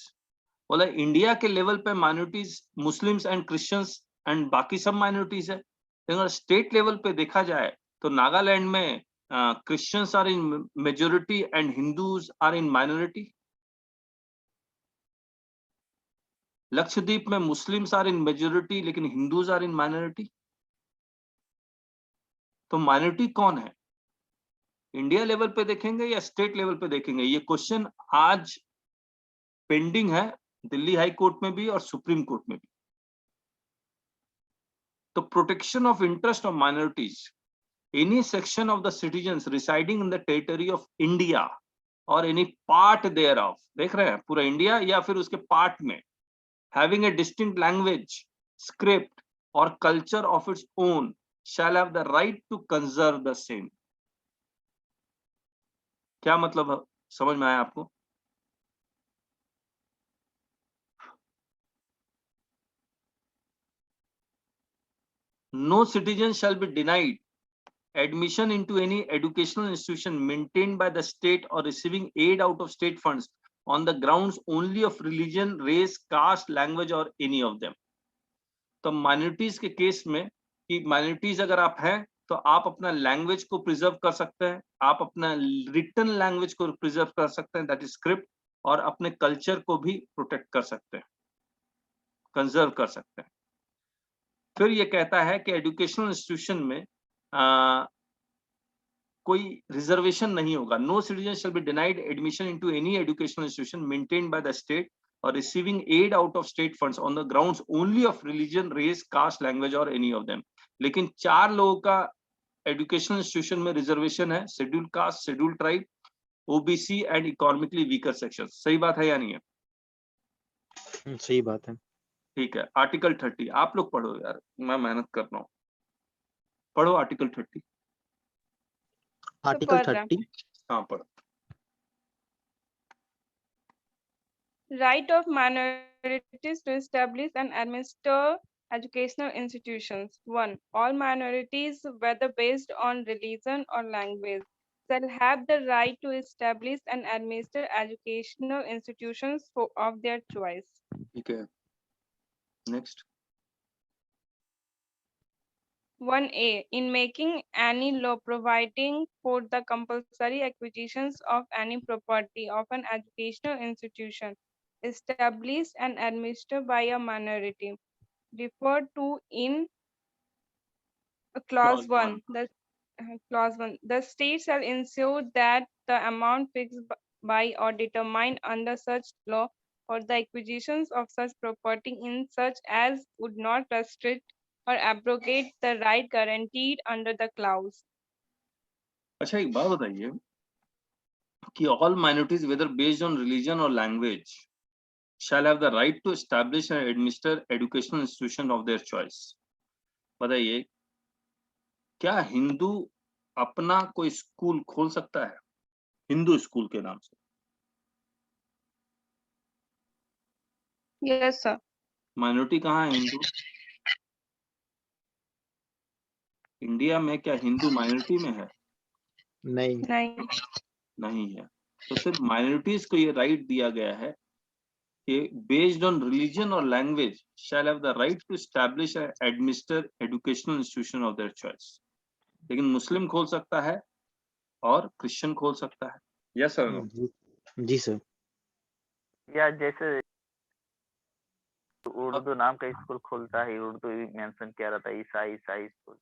बोला इंडिया के लेवल पे minorities Muslims and Christians and बाकी सब माइनॉरिटीज है। लेकिन अगर स्टेट लेवल पे देखा जाए तो नागालैंड में Christians are in majority and Hindus are in minority. Lakshadweep में मुस्लिम्स आर इन मेजोरिटी लेकिन हिंदूज आर इन माइनॉरिटी। तो माइनॉरिटी कौन है? इंडिया लेवल पे देखेंगे या स्टेट लेवल पे देखेंगे? ये क्वेश्चन आज पेंडिंग है दिल्ली हाई कोर्ट में भी और सुप्रीम कोर्ट में भी। तो protection of interest of minorities, any section of the citizens residing in the territory of India और एनी पार्ट देयर ऑफ, देख रहे हैं पूरा इंडिया या फिर उसके पार्ट में, having a distinct language script or culture of its own shall have the right to conserve the same. क्या मतलब है? समझ में आया आपको? No citizen shall be denied admission into any educational institution maintained by the state or receiving aid out of state funds on the grounds only of religion, race, caste, language or any of them. तो minorities के case में कि minorities अगर आप हैं तो आप अपना लैंग्वेज को प्रिजर्व कर सकते हैं, आप अपना रिटन लैंग्वेज को प्रिजर्व कर सकते हैं, दैट इज स्क्रिप्ट, और अपने कल्चर को भी प्रोटेक्ट कर सकते हैं, कंजर्व कर सकते हैं। फिर ये कहता है कि एजुकेशनल इंस्टीट्यूशन में कोई रिजर्वेशन नहीं होगा। No citizen shall be denied admission into any educational institution maintained by the state or receiving aid out of state funds on the grounds only of religion, race, caste, language or any of them. लेकिन 4 लोगों का educational institution में reservation है, scheduled caste, scheduled tribe, OBC and economically weaker section. सही बात है या नहीं है? सही बात है। ठीक है। आर्टिकल 30 आप लोग पढ़ो यार, मैं मेहनत कर रहा हूँ। पढ़ो आर्टिकल 30। आर्टिकल 30। हाँ पढ़ो। Right of minorities to establish and administer educational institutions. 1. All minorities, whether based on religion or language, shall have the right to establish and administer educational institutions of their choice. ठीक है। Next. 1A. In making any law providing for the compulsory acquisitions of any property of an educational institution established and administered by a minority, referred to in Clause 1. The state shall ensure that the amount fixed by or determined under such law for the acquisitions of such property in such as would not restrict or abrogate the right guaranteed under the clause. अच्छा एक बात बताइए कि all minorities whether based on religion or language shall have the right to establish and administer educational institution of their choice. बताइए क्या हिंदू अपना कोई school खोल सकता है हिंदू स्कूल के नाम से? Yes, sir. माइनॉरिटी कहाँ है हिंदू? इंडिया में क्या हिंदू माइनॉरिटी में है? नहीं। नहीं है। तो सिर्फ माइनॉरिटीज को ये राइट दिया गया है कि based on religion or language shall have the right to establish and administer educational institution of their choice. लेकिन मुस्लिम खोल सकता है और क्रिश्चियन खोल सकता है। Yes sir? जी सर। या जैसे उर्दू नाम का स्कूल खोलता है, उर्दू भी मेंशन किया रहता है, ईसाई स्कूल,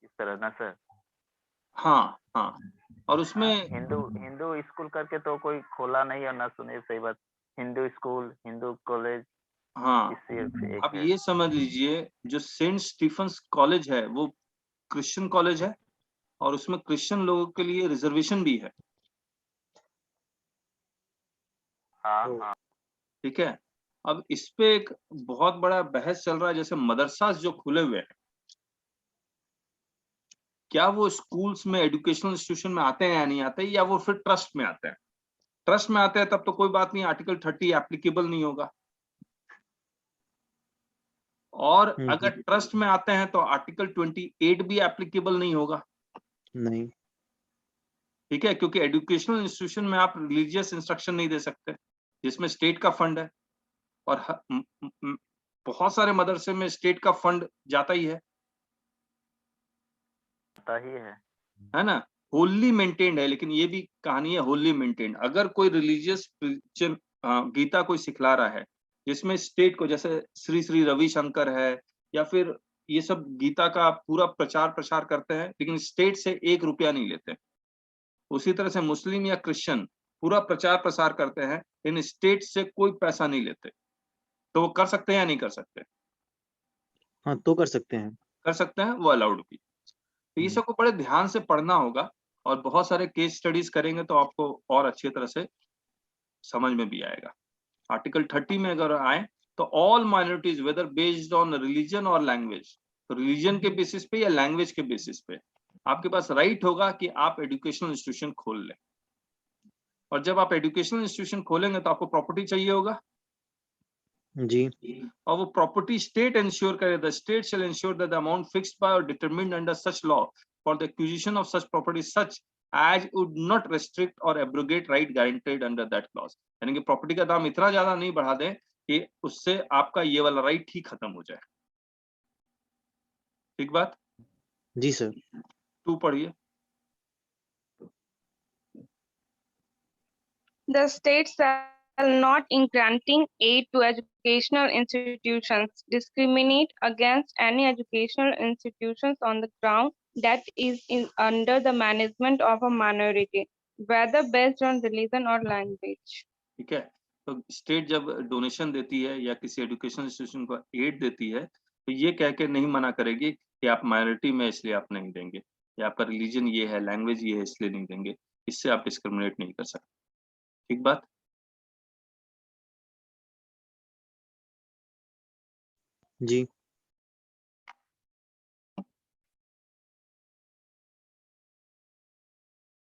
इस तरह ना सर? हाँ हाँ। और उसमें हिंदू स्कूल करके तो कोई खोला नहीं और ना सुने। सही बात। Hindu school, Hindu college. हाँ, अब ये समझ लीजिए जो सेंट स्टीफेंस कॉलेज है वो क्रिश्चियन कॉलेज है और उसमें क्रिश्चियन लोगों के लिए रिजर्वेशन भी है। हाँ। ठीक है। अब इस पे एक बहुत बड़ा बहस चल रहा है, जैसे मदरसा जो खुले हुए हैं क्या वो स्कूल्स में एजुकेशनल इंस्टीट्यूशन में आते हैं या नहीं आते, या वो फिर ट्रस्ट में आते हैं? ट्रस्ट में आते हैं तब तो कोई बात नहीं, आर्टिकल 30 एप्लीकेबल नहीं होगा। और अगर ट्रस्ट में आते हैं तो आर्टिकल 28 भी एप्लीकेबल नहीं होगा। नहीं। ठीक है, क्योंकि एजुकेशनल इंस्टीट्यूशन में आप रिलीजियस इंस्ट्रक्शन नहीं दे सकते जिसमें स्टेट का फंड है, और बहुत सारे मदरसे में स्टेट का फंड जाता ही है ना, होली मेंटेन्ड है। लेकिन ये भी कहानी है होली मेंटेन्ड। अगर कोई रिलीजियस गीता कोई सिखला रहा है जिसमें स्टेट को, जैसे श्री श्री रविशंकर है या फिर ये सब गीता का पूरा प्रचार करते हैं लेकिन स्टेट से 1 रुपया नहीं लेते, उसी तरह से मुस्लिम या क्रिश्चियन पूरा प्रचार करते हैं लेकिन स्टेट से कोई पैसा नहीं लेते, तो वो कर सकते हैं या नहीं कर सकते? हाँ, तो कर सकते हैं, वो अलाउड भी। तो ये सबको बड़े ध्यान से पढ़ना होगा और बहुत सारे केस स्टडीज करेंगे तो आपको और अच्छी तरह से समझ में भी आएगा। आर्टिकल 30 में अगर आए तो all minorities whether based on religion or language, तो रिलीजन के बेसिस पे या लैंग्वेज के बेसिस पे आपके पास राइट होगा कि आप एजुकेशनल इंस्टीट्यूशन खोल लें। और जब आप एजुकेशनल इंस्टीट्यूशन खोलेंगे तो आपको प्रॉपर्टी चाहिए होगा जी। और वो प्रॉपर्टी स्टेट इंश्योर करे, the state shall ensure that the amount fixed by or determined under such law for the acquisition of such property such as would not restrict or abrogate right guaranteed under that clause. यानी कि property का दाम इतना ज्यादा नहीं बढ़ा दें कि उससे आपका ये वाला राइट ही खत्म हो जाए। ठीक बात? जी सर। 2 पढ़िए। The state shall not, in granting aid to educational institutions, discriminate against any educational institutions on the ground that is under the management of a minority, whether based on religion or language. ठीक है, तो state जब donation देती है या किसी education institution को add देती है तो ये कह के नहीं मना करेगी कि आप माइनॉरिटी में इसलिए आप नहीं देंगे, या आपका रिलीजन ये है, लैंग्वेज ये है इसलिए नहीं देंगे। इससे आप डिस्क्रिमिनेट नहीं कर सकते। ठीक बात? जी।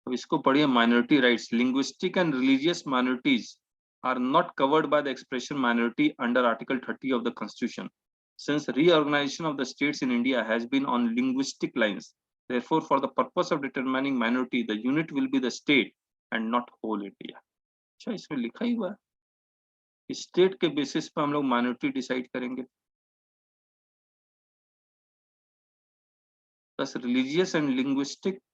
अब इसको पढ़िए, minority rights. Linguistic and religious minorities are not covered by the expression minority under Article 30 of the Constitution. Since reorganization of the states in India has been on linguistic lines, therefore, for the purpose of determining minority, the unit will be the state and not whole India. अच्छा, इसमें लिखा ही हुआ है कि state के basis पे हम लोग माइनॉरिटी डिसाइड करेंगे। Thus, religious and linguistic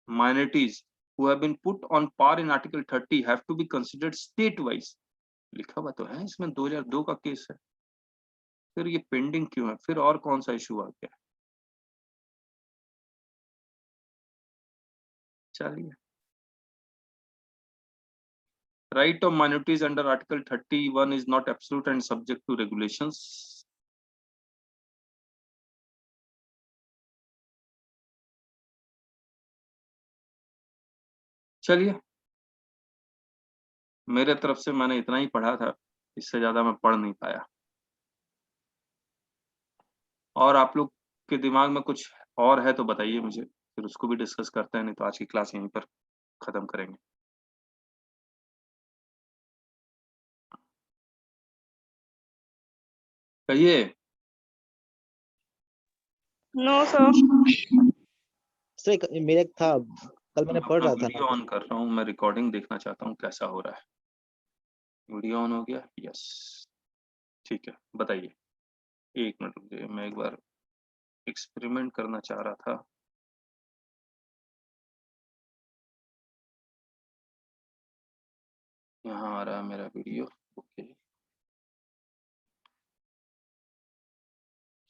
minorities who have been put on par in Article 30 have to be considered state-wise. लिखा हुआ तो है इसमें, 2002 का केस है। फिर ये पेंडिंग क्यों है? फिर और कौन सा इशू आ गया? चलिए, right of minorities under Article 31 is not absolute and subject to regulations. चलिए, मेरे तरफ से मैंने इतना ही पढ़ा था, इससे ज्यादा मैं पढ़ नहीं पाया। और आप लोग के दिमाग में कुछ और है तो बताइए मुझे, फिर उसको भी डिस्कस करते हैं, नहीं तो आज की क्लास यहीं पर खत्म करेंगे। कहिए। No, sir. सर मेरा एक था, कल मैंने पढ़ रहा था वीडियो ऑन कर रहा हूँ, मैं रिकॉर्डिंग देखना चाहता हूँ कैसा हो रहा है। वीडियो ऑन हो गया? यस, ठीक है, बताइए। 1 मिनट रुकिए, मैं एक बार एक्सपेरिमेंट करना चाह रहा था। यहाँ आ रहा है मेरा वीडियो। ओके,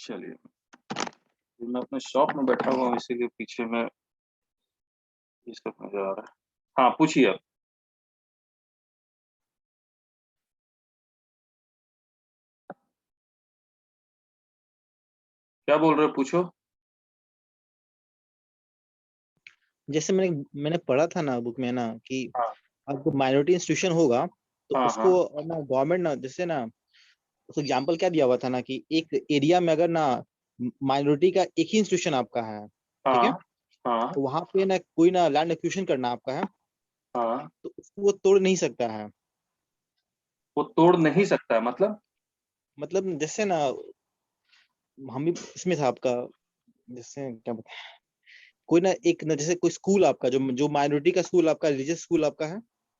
चलिए, मैं अपने शॉप में बैठा हुआ हूँ इसीलिए पीछे में ये सब नजर आ रहा है। हाँ, पूछिए आप। क्या बोल रहे हो? पूछो। जैसे मैंने पढ़ा था ना बुक में ना कि हाँ। आपको माइनॉरिटी इंस्टीट्यूशन होगा तो हाँ, उसको ना गवर्नमेंट ना, जैसे ना उसको एग्जांपल क्या दिया हुआ था ना कि एक एरिया में अगर ना माइनॉरिटी का एक ही इंस्टीट्यूशन आपका है, ठीक है, हाँ, हाँ, तो वहां पे ना कोई ना लैंड एक्विजिशन करना आपका है हाँ। तो उसको वो तोड़ नहीं सकता है। वो तोड़ नहीं सकता है मतलब जैसे ना हम भी इसमें था आपका, जैसे क्या बता, कोई ना एक ना जैसे कोई स्कूल आपका जो माइनॉरिटी का स्कूल आपका, रिलीजियस स्कूल आपका है,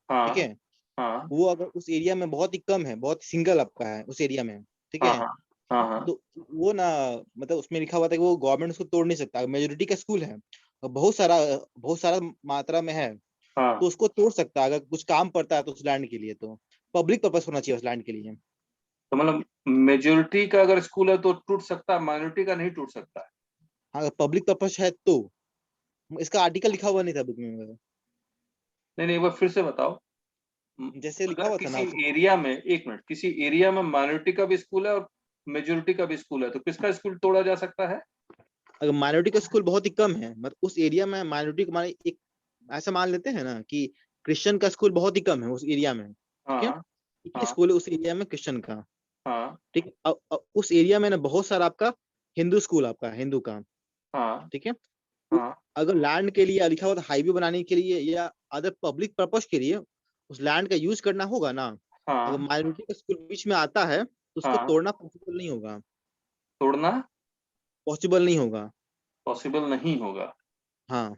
हाँ, ठीक है, हाँ, वो अगर उस एरिया में बहुत ही कम है, बहुत सिंगल आपका है उस एरिया में, ठीक हाँ, है, हाँ, हाँ, हाँ, तो वो ना मतलब उसमें लिखा हुआ था कि वो गवर्नमेंट उसको तोड़ नहीं सकता। मेजोरिटी का स्कूल है और बहुत सारा मात्रा में है हाँ। तो उसको तोड़ सकता है अगर कुछ काम पड़ता है तो उस लैंड के लिए, तो पब्लिक पर्पस होना चाहिए उस लैंड के लिए। तो मतलब मेजोरिटी का अगर स्कूल है तो टूट सकता है, माइनॉरिटी का नहीं टूट सकता है। हाँ, अगर पब्लिक पर्पस है तो। इसका आर्टिकल लिखा हुआ नहीं था बुक में मगर। नहीं, नहीं, एक बार फिर से बताओ। जैसे लिखा अगर हुआ था किसी ना, एरिया में, 1 मिनट, किसी एरिया में माइनॉरिटी का भी स्कूल है और मेजोरिटी का भी स्कूल है तो किसका स्कूल तोड़ा जा सकता है? अगर माइनॉरिटी का स्कूल बहुत ही कम है, मतलब उस एरिया में माइनॉरिटी को माने एक ऐसा मान लेते हैं ना कि क्रिश्चियन का स्कूल बहुत ही कम है उस एरिया में, ठीक है, हाँ, एक ही हाँ, स्कूल है उस एरिया में क्रिश्चियन का, हाँ ठीक है, उस एरिया में ना बहुत सारा आपका हिंदू स्कूल आपका हिंदू का, हाँ ठीक है। हाँ अगर लैंड के लिए लिखा हुआ था हाईवे बनाने के लिए या अदर पब्लिक पर्पस के लिए उस लैंड का यूज करना होगा ना, अगर हाँ माइनॉरिटी का स्कूल बीच में आता है तो उसको हाँ, तोड़ना पॉसिबल नहीं होगा, तोड़ना पॉसिबल नहीं होगा। पॉसिबल नहीं होगा। हाँ,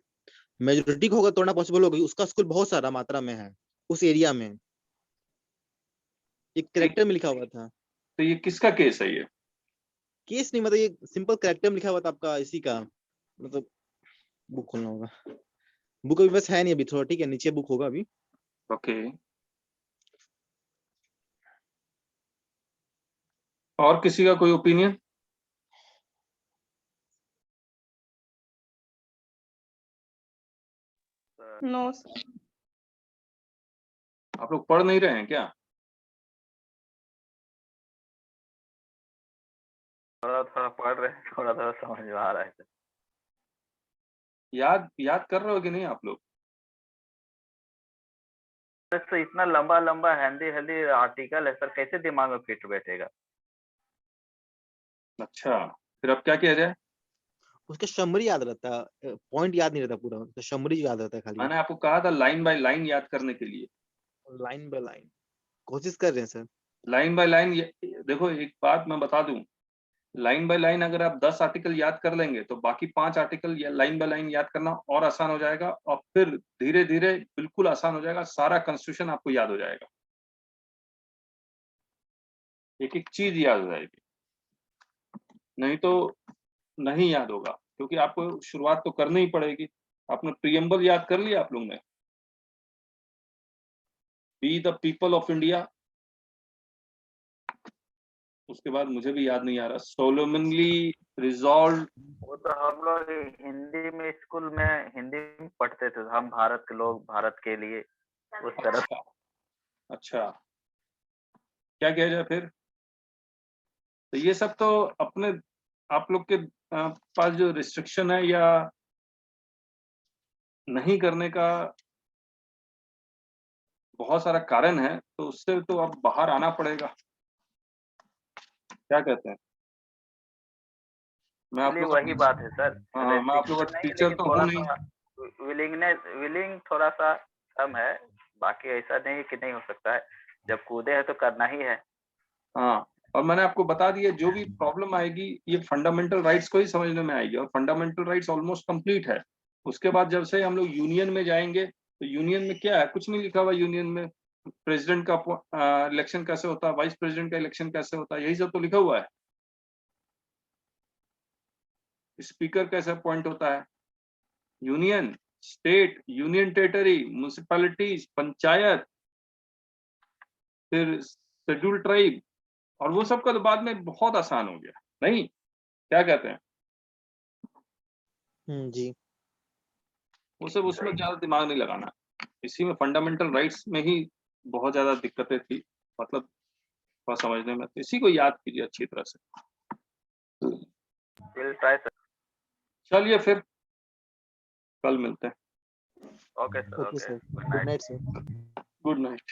मेजोरिटी को होगा तोड़ना पॉसिबल होगा, उसका स्कूल बहुत सारा मात्रा में है उस एरिया में, एक करेक्टर में लिखा हुआ था। तो ये किसका केस है ये? केस नहीं, मतलब ये सिंपल करेक्टर में लिखा हुआ था आपका इसी का, मतलब बुक खोलना होगा, बुक अभी बस है नहीं अभी, थोड़ा ठीक है नीचे बुक होगा अभी। ओके, और किसी का कोई ओपिनियन? No, sir. आप लोग पढ़ नहीं रहे हैं क्या? थोड़ा थोड़ा पढ़ रहे हैं, थोड़ा थोड़ा समझ में आ रहा है सर। याद याद कर रहे हो कि नहीं आप लोग? तो इतना लंबा लंबा हेल्दी हेल्दी आर्टिकल है सर, कैसे दिमाग में फिट बैठेगा? अच्छा, फिर अब क्या किया जाए? उसका समरी याद रहता है, पॉइंट याद नहीं रहता पूरा, उसका समरी याद रहता है खाली, मैंने आपको कहा था लाइन बाय लाइन याद करने के लिए। लाइन बाय लाइन कोशिश कर रहे हैं सर। लाइन बाय लाइन, देखो एक बात मैं बता दूं, लाइन बाय लाइन अगर आप 10 आर्टिकल याद कर लेंगे तो बाकी 5 आर्टिकल लाइन बाय लाइन याद करना और आसान हो जाएगा, और फिर धीरे धीरे बिल्कुल आसान हो जाएगा, सारा कॉन्स्टिट्यूशन आपको याद हो जाएगा, एक एक चीज याद हो जाएगी। नहीं तो नहीं याद होगा, क्योंकि आपको शुरुआत तो करनी ही पड़ेगी। आपने प्रियम्बल याद कर लिया आप लोग ने, be the people of India, उसके बाद मुझे भी याद नहीं आ रहा, सोलोमनली रिजॉल्व। वो तो हम लोग हिंदी में स्कूल में हिंदी में पढ़ते थे, हम भारत के लोग भारत के लिए, उस तरफ। अच्छा अच्छा, क्या किया जाए फिर? तो ये सब तो अपने आप लोग के पास जो रिस्ट्रिक्शन है या नहीं करने का बहुत सारा कारण है, तो उससे तो अब बाहर आना पड़ेगा। क्या कहते हैं? मैं आप इसलिए लोग वही बात है सर, हाँ, मैं आप लोग का रेस्ट्रिक्शन नहीं टीचर लेकिन तो हूँ थोड़ा नहीं। सा विलिंग थोड़ा सा कम है, बाकी ऐसा नहीं कि नहीं हो सकता है, जब कूदे हैं तो करना ही है। हाँ, और मैंने आपको बता दिया जो भी प्रॉब्लम आएगी ये फंडामेंटल राइट्स को ही समझने में आएगी, और फंडामेंटल राइट्स ऑलमोस्ट कंप्लीट है। उसके बाद जब से हम लोग यूनियन में जाएंगे तो यूनियन में क्या है, कुछ नहीं लिखा हुआ यूनियन में, प्रेसिडेंट का इलेक्शन कैसे होता है, वाइस प्रेसिडेंट का इलेक्शन कैसे होता है, यही सब तो लिखा हुआ है। स्पीकर कैसे अपॉइंट होता है, union, state, union territory, municipalities, panchayat, फिर शेड्यूल ट्राइब, और वो सब का तो बाद में बहुत आसान हो गया, नहीं? क्या कहते हैं? जी, वो सब उसमें ज्यादा दिमाग नहीं लगाना, इसी में फंडामेंटल राइट्स में ही बहुत ज्यादा दिक्कतें थी, मतलब थोड़ा समझने में, तो इसी को याद कीजिए अच्छी तरह से। Will try sir. चलिए फिर कल मिलते हैं। Okay sir, okay okay, sir, good good night. Night sir. Good night.